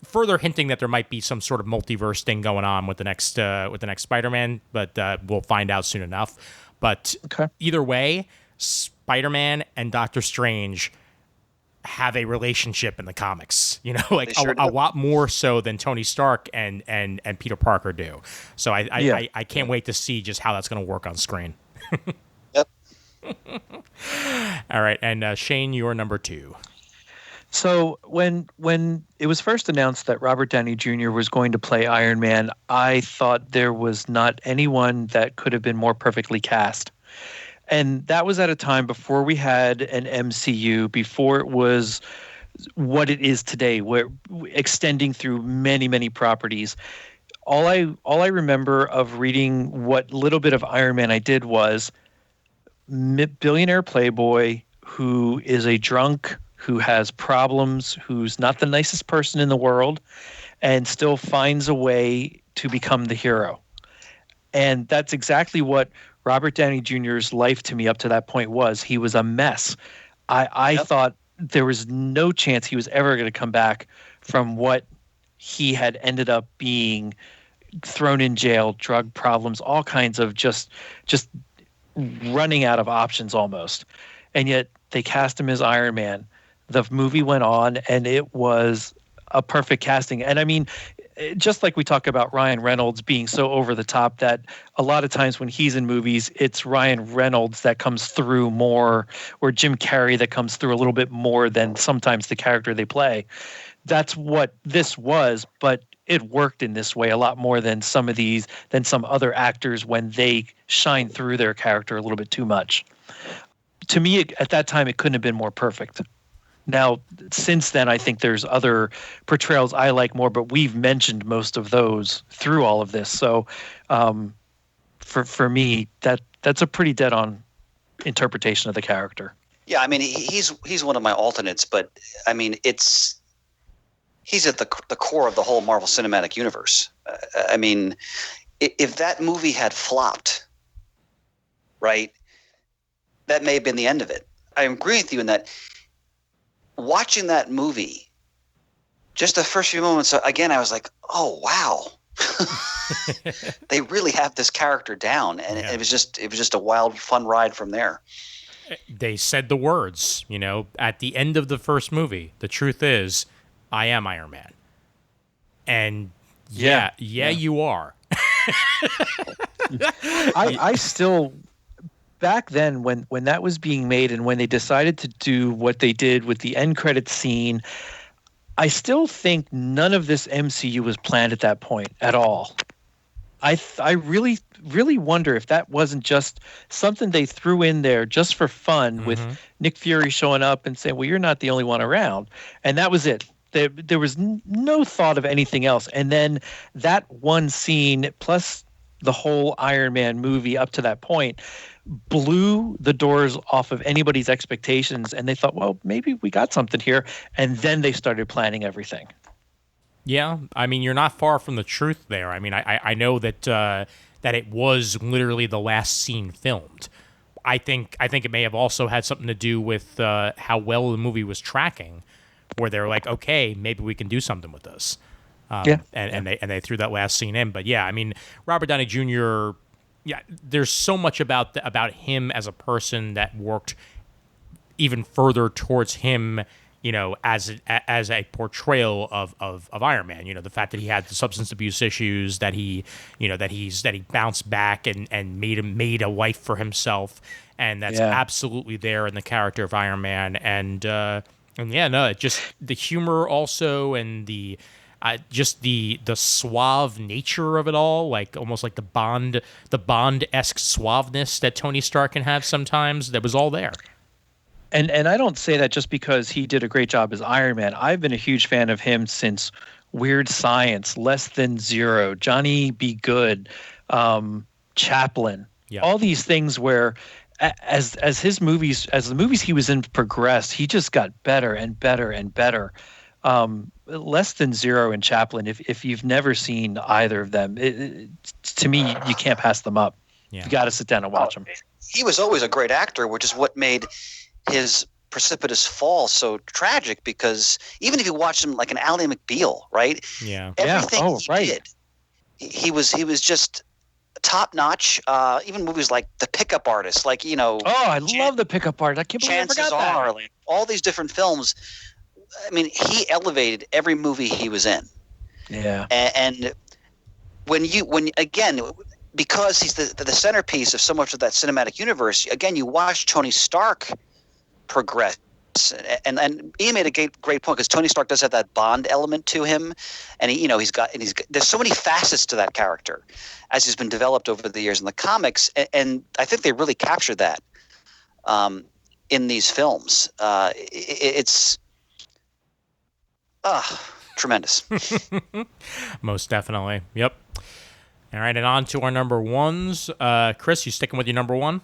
further hinting that there might be some sort of multiverse thing going on with the next Spider-Man, but we'll find out soon enough. But either way, Spider-Man and Doctor Strange have a relationship in the comics, like a lot more so than Tony Stark and Peter Parker do. So I can't wait to see just how that's going to work on screen. Yep. All right, and Shane, you're number 2. So when it was first announced that Robert Downey Jr. was going to play Iron Man, I thought there was not anyone that could have been more perfectly cast. And that was at a time before we had an MCU, before it was what it is today, where extending through many, many properties. All I remember of reading what little bit of Iron Man I did was billionaire playboy who is a drunk, who has problems, who's not the nicest person in the world, and still finds a way to become the hero. And that's exactly what Robert Downey Jr.'s life to me up to that point was. He was a mess. I thought there was no chance he was ever going to come back from what he had ended up being, thrown in jail, drug problems, all kinds of just running out of options almost. And yet they cast him as Iron Man. The movie went on, and it was a perfect casting. And I mean, just like we talk about Ryan Reynolds being so over the top, that a lot of times when he's in movies, it's Ryan Reynolds that comes through more, or Jim Carrey that comes through a little bit more than sometimes the character they play. That's what this was, but it worked in this way a lot more than some other actors when they shine through their character a little bit too much. To me, at that time, it couldn't have been more perfect. Now, since then, I think there's other portrayals I like more, but we've mentioned most of those through all of this. So for me, that's a pretty dead-on interpretation of the character. Yeah, I mean, he's one of my alternates, but I mean, he's at the core of the whole Marvel Cinematic Universe. I mean, if that movie had flopped, right, that may have been the end of it. I agree with you in that. Watching that movie, just the first few moments, again, I was like, oh, wow. They really have this character down. And it was just a wild, fun ride from there. They said the words, at the end of the first movie. The truth is, I am Iron Man. And yeah, you are. I still... Back then, when that was being made and when they decided to do what they did with the end credits scene, I still think none of this MCU was planned at that point at all. I really, really wonder if that wasn't just something they threw in there just for fun, with Nick Fury showing up and saying, well, you're not the only one around. And that was it. There was no thought of anything else. And then that one scene, plus the whole Iron Man movie up to that point, blew the doors off of anybody's expectations, and they thought, well, maybe we got something here, and then they started planning everything. Yeah, I mean, you're not far from the truth there. I mean, I know that it was literally the last scene filmed. I think it may have also had something to do with how well the movie was tracking, where they're like, okay, maybe we can do something with this. And they threw that last scene in. But yeah, I mean, Robert Downey Jr., yeah, there's so much about him as a person that worked even further towards him, as a portrayal of Iron Man. The fact that he had the substance abuse issues, that he bounced back and made a life for himself, and that's absolutely there in the character of Iron Man. And just the humor also, and the just the suave nature of it all, like almost like the Bond-esque suaveness that Tony Stark can have sometimes, that was all there. And I don't say that just because he did a great job as Iron Man. I've been a huge fan of him since Weird Science, Less Than Zero, Johnny Be Good, Chaplin, all these things where as the movies he was in progressed, he just got better and better and better. Less Than Zero and Chaplin, if you've never seen either of them, to me, you can't pass them up. You got to sit down and watch them. He was always a great actor, which is what made his precipitous fall so tragic, because even if you watch him like an Ally McBeal, right? Yeah. Everything Oh, he right. did, he was just top notch. Even movies like The Pickup Artist, like Oh, I love the pickup art. I can't believe I Chances forgot that. Are, like, all these different films. I mean, he elevated every movie he was in, Yeah. and when again, because he's the centerpiece of so much of that cinematic universe. Again, you watch Tony Stark progress. And Ian made a great point, because Tony Stark does have that Bond element to him, and there's so many facets to that character as he's been developed over the years in the comics, and I think they really captured that in these films. It's tremendous. Most definitely. Yep. All right, and on to our number ones. Chris, you sticking with your number one?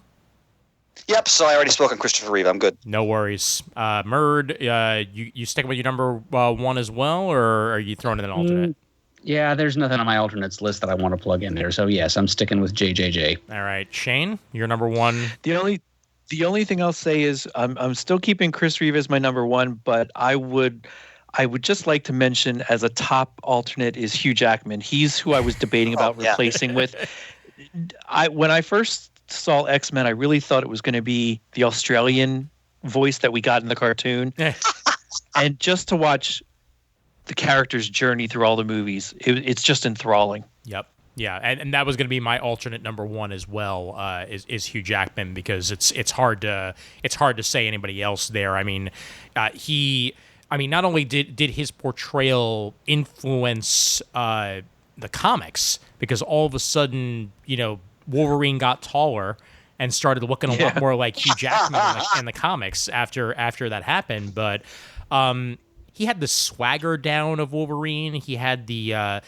Yep. So I already spoke on Christopher Reeve. I'm good. No worries. Murd, you sticking with your number one as well, or are you throwing in an alternate? Yeah, there's nothing on my alternates list that I want to plug in there. So yes, I'm sticking with JJJ. All right, Shane, your number one. The only thing I'll say is I'm still keeping Chris Reeve as my number one, but I would just like to mention as a top alternate is Hugh Jackman. He's who I was debating about replacing with. When I first saw X-Men, I really thought it was going to be the Australian voice that we got in the cartoon. And just to watch the character's journey through all the movies, it's just enthralling. Yep. Yeah, and that was going to be my alternate number one as well. Is Hugh Jackman, because it's hard to say anybody else there. I mean, not only did his portrayal influence the comics, because all of a sudden, Wolverine got taller and started looking a lot more like Hugh Jackman in the comics after that happened. But he had the swagger down of Wolverine. He had the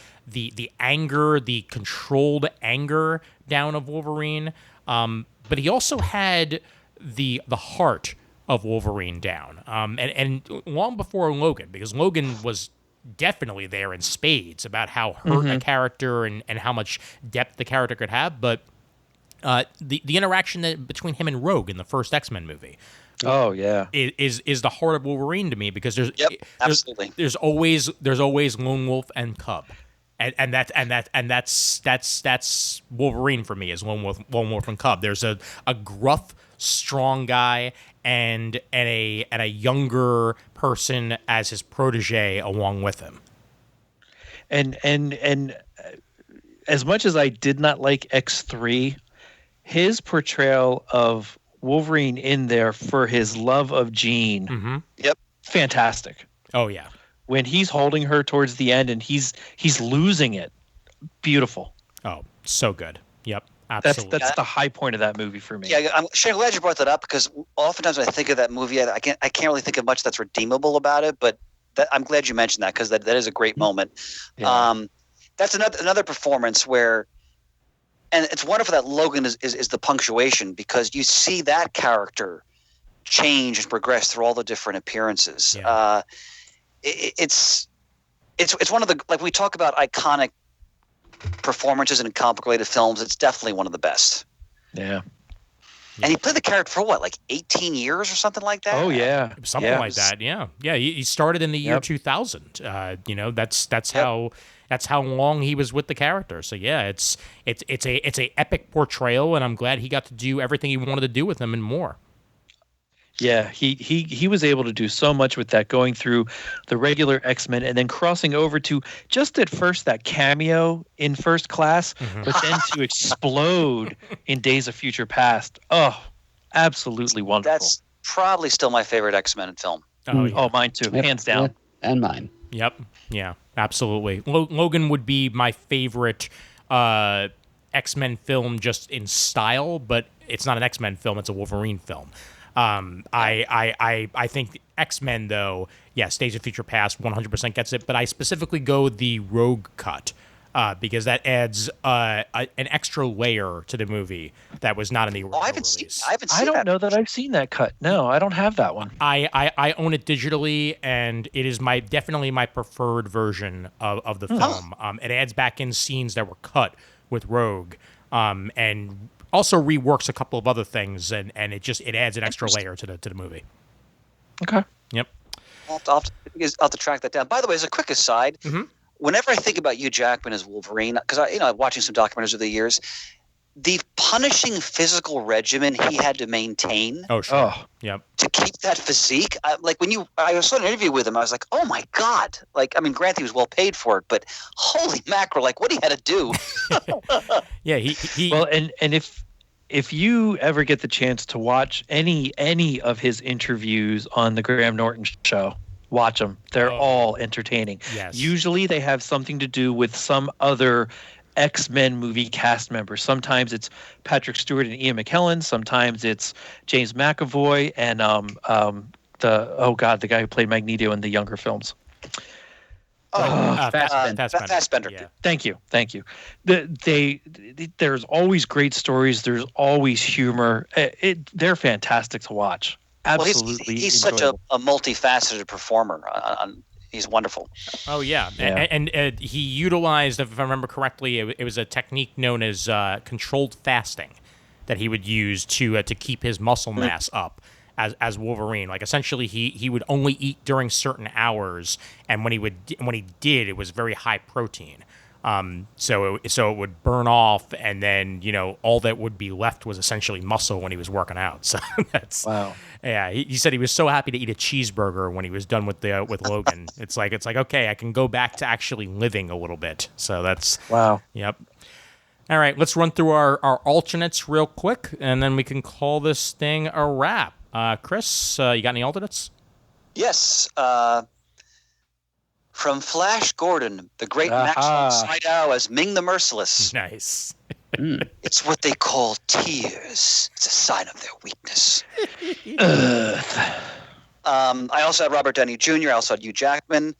anger, the controlled anger down of Wolverine. But he also had the heart of Wolverine down. And long before Logan, because Logan was definitely there in spades about how hurt a character and how much depth the character could have. But the interaction between him and Rogue in the first X-Men movie, oh yeah, is the heart of Wolverine to me, because absolutely. there's always Lone Wolf and Cub, and that's Wolverine for me, is Lone Wolf and Cub. There's a gruff, strong guy and a younger person as his protege along with him. And as much as I did not like X3, his portrayal of Wolverine in there for his love of Jean, fantastic. Oh yeah, when he's holding her towards the end and he's losing it, beautiful. Oh, so good. Yep, absolutely. That's the high point of that movie for me. Yeah, I'm glad you brought that up, because oftentimes when I think of that movie, I can't really think of much that's redeemable about it. But I'm glad you mentioned that, because that is a great moment. Yeah. That's another performance where, and it's wonderful that Logan is the punctuation, because you see that character change and progress through all the different appearances. Yeah. It's one of the, like, we talk about iconic performances in comic-related films. It's definitely one of the best. Yeah. And he played the character for what, like 18 years or something like that? Oh yeah, Something like that. Yeah. Yeah. He started in the year 2000. That's how long he was with the character. So yeah, it's a epic portrayal, and I'm glad he got to do everything he wanted to do with him and more. Yeah, he was able to do so much with that, going through the regular X-Men and then crossing over to just at first that cameo in First Class, but then to explode in Days of Future Past. Oh, absolutely wonderful. That's probably still my favorite X-Men film. Oh, yeah. Oh, mine too, hands down. Yep, and mine. Yep. Yeah, absolutely. Logan would be my favorite X-Men film just in style, but it's not an X-Men film, it's a Wolverine film. I think X-Men, though, yes, Days of Future Past 100% gets it, but I specifically go the Rogue cut because that adds an extra layer to the movie that was not in the original release. I don't know that I've seen that cut. No, I don't have that one. I own it digitally, and it is definitely my preferred version of the film. It adds back in scenes that were cut with Rogue, and also reworks a couple of other things, and it adds an extra layer to the movie. Okay. Yep. I'll have to track that down. By the way, as a quick aside, Mhm. whenever I think about Hugh Jackman as Wolverine, because watching some documentaries over the years, the punishing physical regimen he had to maintain Oh, sure. Oh. Yep. to keep that physique, like I saw an interview with him, I was like, oh my God. Like, I mean, granted, he was well paid for it, but holy mackerel, like what he had to do. Yeah. He Well, and if you ever get the chance to watch any of his interviews on the Graham Norton show, watch them. They're all entertaining. Yes. Usually they have something to do with some other X-Men movie cast member. Sometimes it's Patrick Stewart and Ian McKellen. Sometimes it's James McAvoy and the guy who played Magneto in the younger films. Fassbender. Yeah. Thank you. There's always great stories. There's always humor. They're fantastic to watch. Well, Absolutely, he's such a multifaceted performer. He's wonderful. Oh yeah, Yeah. And he utilized, if I remember correctly, it was a technique known as controlled fasting that he would use to keep his muscle mass up as Wolverine. Like essentially, he would only eat during certain hours, and when he did, it was very hye protein. So it would burn off, and then all that would be left was essentially muscle when he was working out. So that's Wow. Yeah, he said he was so happy to eat a cheeseburger when he was done with Logan. It's like okay, I can go back to actually living a little bit. So that's Wow. Yep. All right, let's run through our alternates real quick, and then we can call this thing a wrap. Chris, you got any alternates? Yes. From Flash Gordon, the great Maxwell Sydow as Ming the Merciless. Nice. It's what they call tears. It's a sign of their weakness. I also had Robert Downey Jr. I also had Hugh Jackman.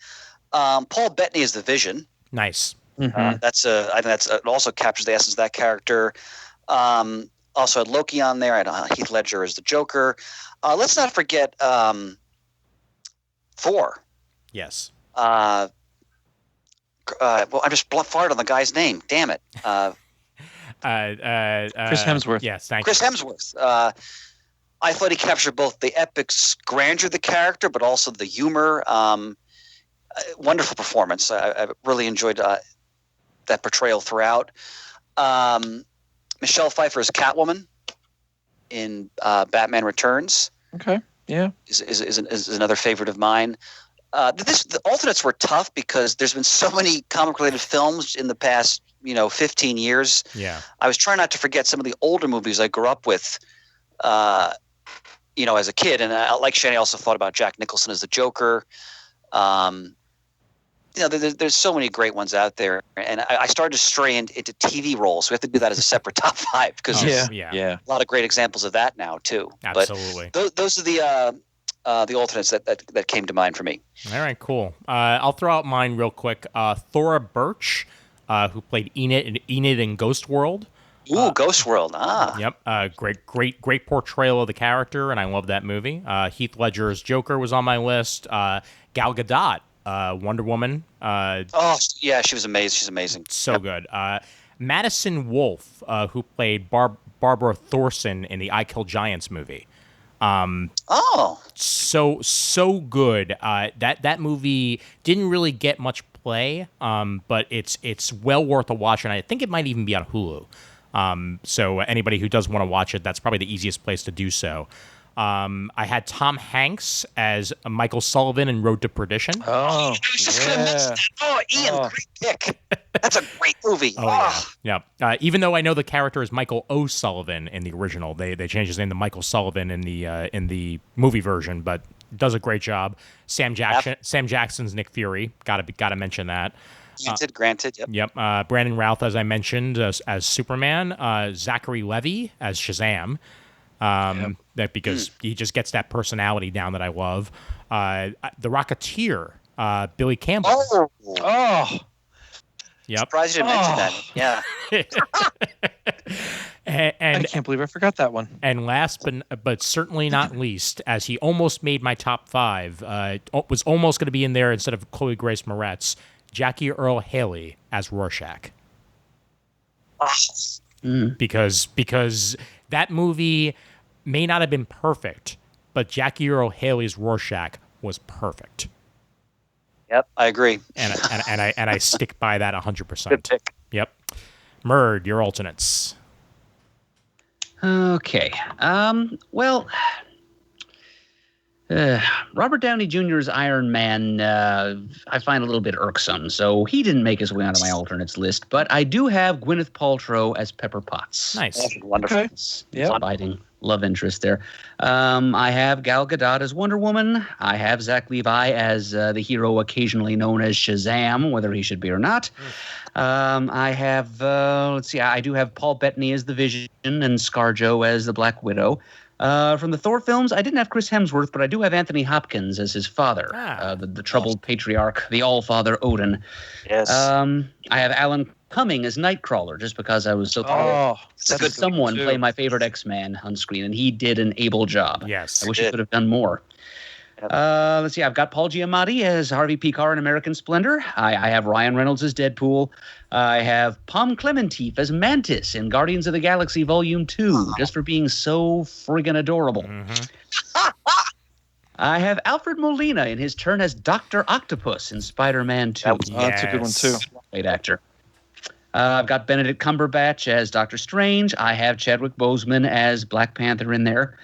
Paul Bettany is the Vision. Nice. Mhm. I think it also captures the essence of that character. Also had Loki on there. I had Heath Ledger as the Joker. Let's not forget Thor. Yes. Well, I just farted on the guy's name. Damn it. Chris Hemsworth. Yes, thank Chris you. Hemsworth. I thought he captured both the epic grandeur of the character, but also the humor. Wonderful performance. I really enjoyed that portrayal throughout. Michelle Pfeiffer as Catwoman in Batman Returns Okay. Yeah. is another favorite of mine. The alternates were tough because there's been so many comic-related films in the past, 15 years. Yeah. I was trying not to forget some of the older movies I grew up with, as a kid. And like Shani, I also thought about Jack Nicholson as the Joker. There's so many great ones out there. And I started to stray into TV roles. So we have to do that as a separate top five because there's Yeah. a lot of great examples of that now, too. Absolutely. But those are the alternates that came to mind for me. All right, cool. I'll throw out mine real quick. Thora Birch, who played Enid in Ghost World. Ooh, Ghost World. Yep. Great portrayal of the character, and I love that movie. Heath Ledger's Joker was on my list. Gal Gadot, Wonder Woman. Oh, yeah, she was amazing. She's amazing. So good. Madison Wolfe, who played Barbara Thorson in the I Kill Giants movie. So good. That movie didn't really get much play, but it's well worth a watch, and I think it might even be on Hulu. So anybody who does want to watch it, that's probably the easiest place to do so. I had Tom Hanks as Michael Sullivan in Road to Perdition. Oh. I was just going to mention that. Oh, Ian, great pick. That's a great movie. Yeah. Even though I know the character is Michael O'Sullivan in the original, they changed his name to Michael Sullivan in the movie version, but does a great job. Sam Jackson's Nick Fury. Gotta mention that. Granted. Yep. Yep. Brandon Routh, as I mentioned, as Superman. Zachary Levi as Shazam. That because he just gets that personality down that I love. The Rocketeer, Billy Campbell. Oh. Yep. Surprised you didn't mention that. Yeah. I can't believe I forgot that one. And last but certainly not least, as he almost made my top five, was almost going to be in there instead of Chloe Grace Moretz, Jackie Earle Haley as Rorschach. Because that movie may not have been perfect, but Jackie Earle Haley's Rorschach was perfect. Yep, I agree. And I stick by that 100%. Good pick. Yep. Murd, your alternates. Okay. Well, Robert Downey Jr.'s Iron Man, I find a little bit irksome, so he didn't make his way onto my alternates list. But I do have Gwyneth Paltrow as Pepper Potts. Nice. That's wonderful. Okay. It's Yep. abiding love interest there. I have Gal Gadot as Wonder Woman. I have Zach Levi as the hero occasionally known as Shazam, whether he should be or not. I have, I do have Paul Bettany as the Vision and ScarJo as the Black Widow. From the Thor films, I didn't have Chris Hemsworth, but I do have Anthony Hopkins as his father, the troubled patriarch, the All-Father Odin. Yes. I have Alan Cumming as Nightcrawler, just because I was so tired It's a to good see someone too. play my favorite X-Man on screen, and he did an able job. Yes. I wish He he did. could have done more. Yep. Let's see. I've got Paul Giamatti as Harvey P. Carr in American Splendor. I have Ryan Reynolds as Deadpool. I have Pom Clementif as Mantis in Guardians of the Galaxy Volume 2, just for being so friggin' adorable. I have Alfred Molina in his turn as Dr. Octopus in Spider-Man 2. That was- That's a good one, too. Great actor. I've got Benedict Cumberbatch as Doctor Strange. I have Chadwick Boseman as Black Panther in there.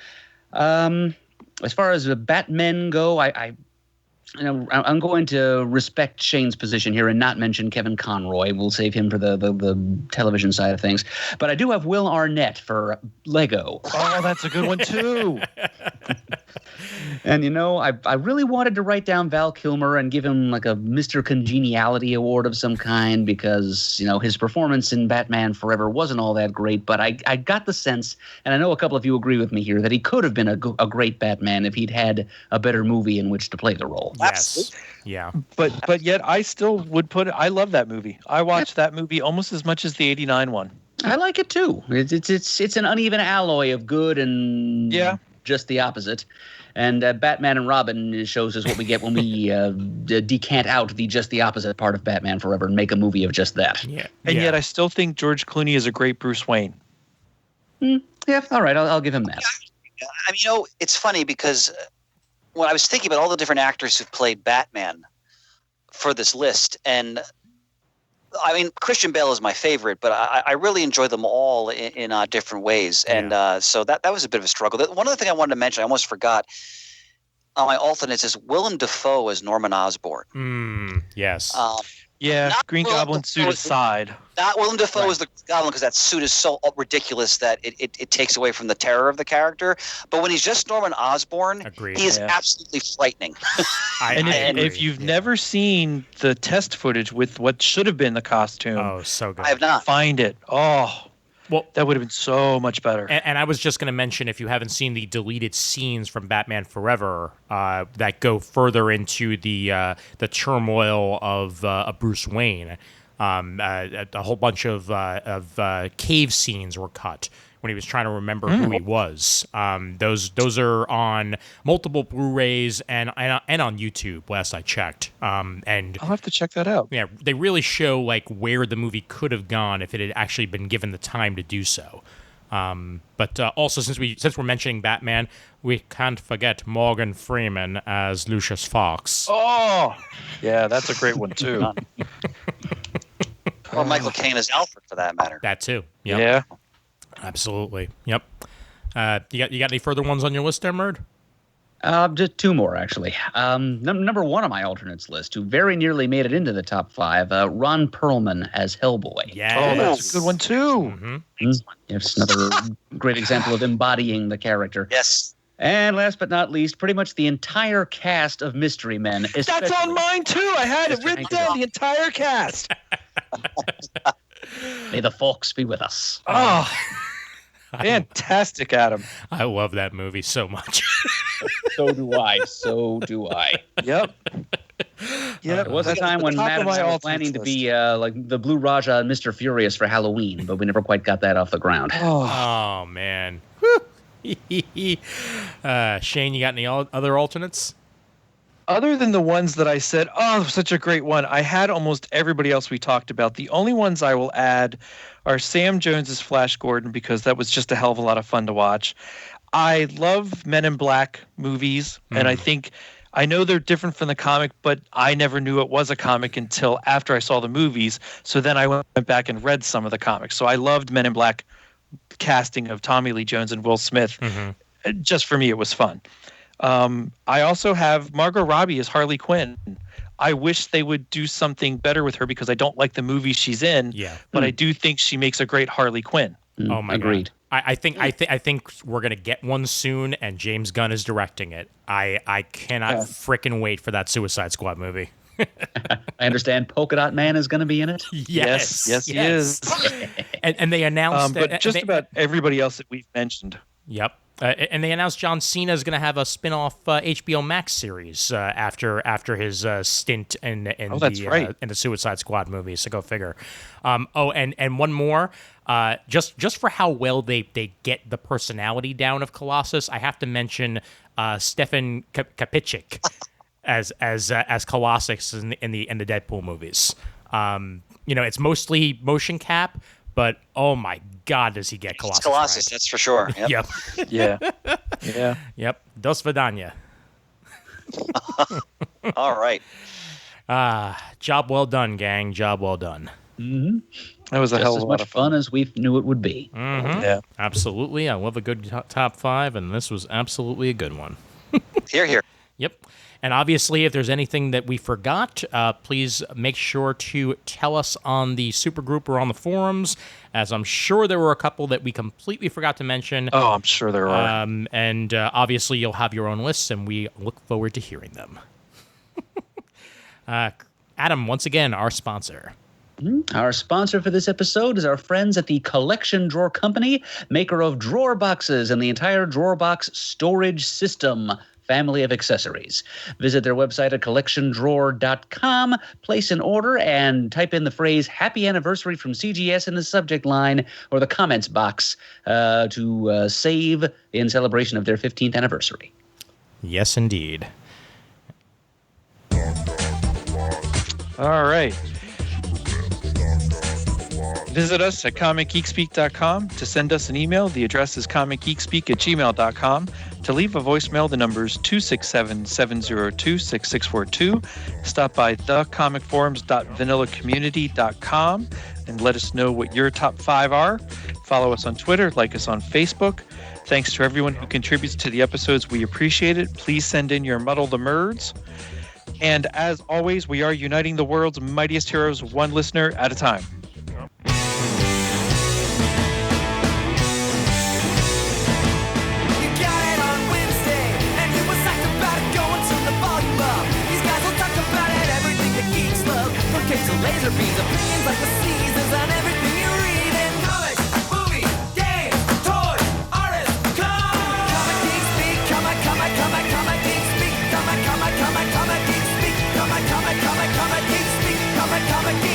As far as the Batmen go, I'm going to respect Shane's position here and not mention Kevin Conroy. We'll save him for the television side of things. But I do have Will Arnett for Lego. Oh, that's a good one, too. And, I really wanted to write down Val Kilmer and give him like a Mr. Congeniality award of some kind because, his performance in Batman Forever wasn't all that great. But I got the sense, and I know a couple of you agree with me here, that he could have been a great Batman if he'd had a better movie in which to play the role. Yes. Yeah. But yet I still would I love that movie. I watched that movie almost as much as the 89 one. I like it too. It's an uneven alloy of good and just the opposite. And Batman and Robin shows us what we get when we decant out just the opposite part of Batman Forever and make a movie of just that. Yeah. And yet I still think George Clooney is a great Bruce Wayne. Yeah, all right, I'll give him that. I mean, it's funny because when I was thinking about all the different actors who've played Batman for this list, and I mean, Christian Bale is my favorite, but I really enjoy them all in different ways. And so that was a bit of a struggle. One other thing I wanted to mention, I almost forgot, on my alternates is Willem Dafoe as Norman Osborn. Yes. Not Green Willem Goblin Dafoe suit as the- aside. Not Willem Dafoe as the Goblin, because that suit is so ridiculous that it takes away from the terror of the character. But when he's just Norman Osborn, Agreed. he is Yeah. absolutely frightening. And agree. if you've never seen the test footage with what should have been the costume, Oh, so good. I have not. find it. Oh, Well, that would have been so much better. and I was just going to mention, if you haven't seen the deleted scenes from Batman Forever that go further into the turmoil of Bruce Wayne, a whole bunch of cave scenes were cut when he was trying to remember who he was. Those are on multiple Blu-rays and on YouTube. Last I checked, and I'll have to check that out. yeah, they really show like where the movie could have gone if it had actually been given the time to do so. But also, since we're mentioning Batman, we can't forget Morgan Freeman as Lucius Fox. Oh, yeah, that's a great one too. Or Michael Caine as Alfred, for that matter. That too. Yep. Yeah. Absolutely. Yep. You got any further ones on your list there, Murd? Just two more, actually. Number one on my alternates list, who very nearly made it into the top five, Ron Perlman as Hellboy. Yes. Oh, that's a good one too. Mm-hmm. It's another great example of embodying the character. Yes. And last but not least, pretty much the entire cast of Mystery Men. That's especially- on mine too. I had it Mr. written Hank down, Dog. the entire cast. May the folks be with us. Oh, fantastic, Adam. I love that movie so much. So do I. So do I. Yep. Yep. There was a That's time at the when top Matt of and my I were alternates planning to list. be like the Blue Raja and Mr. Furious for Halloween, but we never quite got that off the ground. Oh, Oh man. Shane, you got any other alternates? other than the ones that I said, oh, such a great one, I had almost everybody else we talked about. The only ones I will add are Sam Jones's Flash Gordon, because that was just a hell of a lot of fun to watch. I love Men in Black movies, and I know they're different from the comic, but I never knew it was a comic until after I saw the movies. So then I went back and read some of the comics. So I loved Men in Black casting of Tommy Lee Jones and Will Smith. Just for me, it was fun. I also have Margot Robbie as Harley Quinn. I wish they would do something better with her because I don't like the movie she's in. Yeah. But I do think she makes a great Harley Quinn. Oh my Agreed. God. I think we're gonna get one soon, and James Gunn is directing it. I cannot frickin' wait for that Suicide Squad movie. I understand Polka Dot Man is going to be in it. Yes, he is. and they announced but just about everybody else that we've mentioned. Yep. And they announced John Cena is going to have a spin-off HBO Max series after his stint in the Suicide Squad movie. So go figure. And one more. Just for how well they get the personality down of Colossus, I have to mention Stefan Kapicic as Colossus in the Deadpool movies. It's mostly motion cap. But oh my God, does he get Colossus? It's Colossus, right? that's for sure. Yep. Yeah. Yep. Dos Vidania. All right. Job well done, gang. Job well done. Mm-hmm. That was a Just hell as of a lot much of fun as we knew it would be. Mm-hmm. Yeah. Absolutely. I love a good top five, and this was absolutely a good one. Here. Yep. And obviously, if there's anything that we forgot, please make sure to tell us on the supergroup or on the forums, as I'm sure there were a couple that we completely forgot to mention. Oh, I'm sure there are. And obviously, you'll have your own lists, and we look forward to hearing them. Adam, once again, our sponsor. Our sponsor for this episode is our friends at the Collection Drawer Company, maker of drawer boxes and the entire drawer box storage system family of accessories. Visit their website at collectiondrawer.com, place an order, and type in the phrase Happy Anniversary from CGS in the subject line or the comments box to save in celebration of their 15th anniversary. Yes, indeed. All right. Visit us at comicgeekspeak.com to send us an email. The address is comicgeekspeak@gmail.com. To leave a voicemail, the number is 267-702-6642. Stop by thecomicforums.vanillacommunity.com and let us know what your top 5 are. Follow us on Twitter, like us on Facebook. Thanks to everyone who contributes to the episodes. We appreciate it. Please send in your Muddle the Merds. And as always, we are uniting the world's mightiest heroes one listener at a time. You got it on Wednesday, and you was psyched about it, going to the volume up. These guys will talk about it, everything that geeks love. From cakes to laser beams, opinions like the seasons on everything you read in comics, movies, games, toys, artists, come. Comic Geek Speak, comic Geek Speak, comic Geek Speak, comic Geek Speak, comic Geek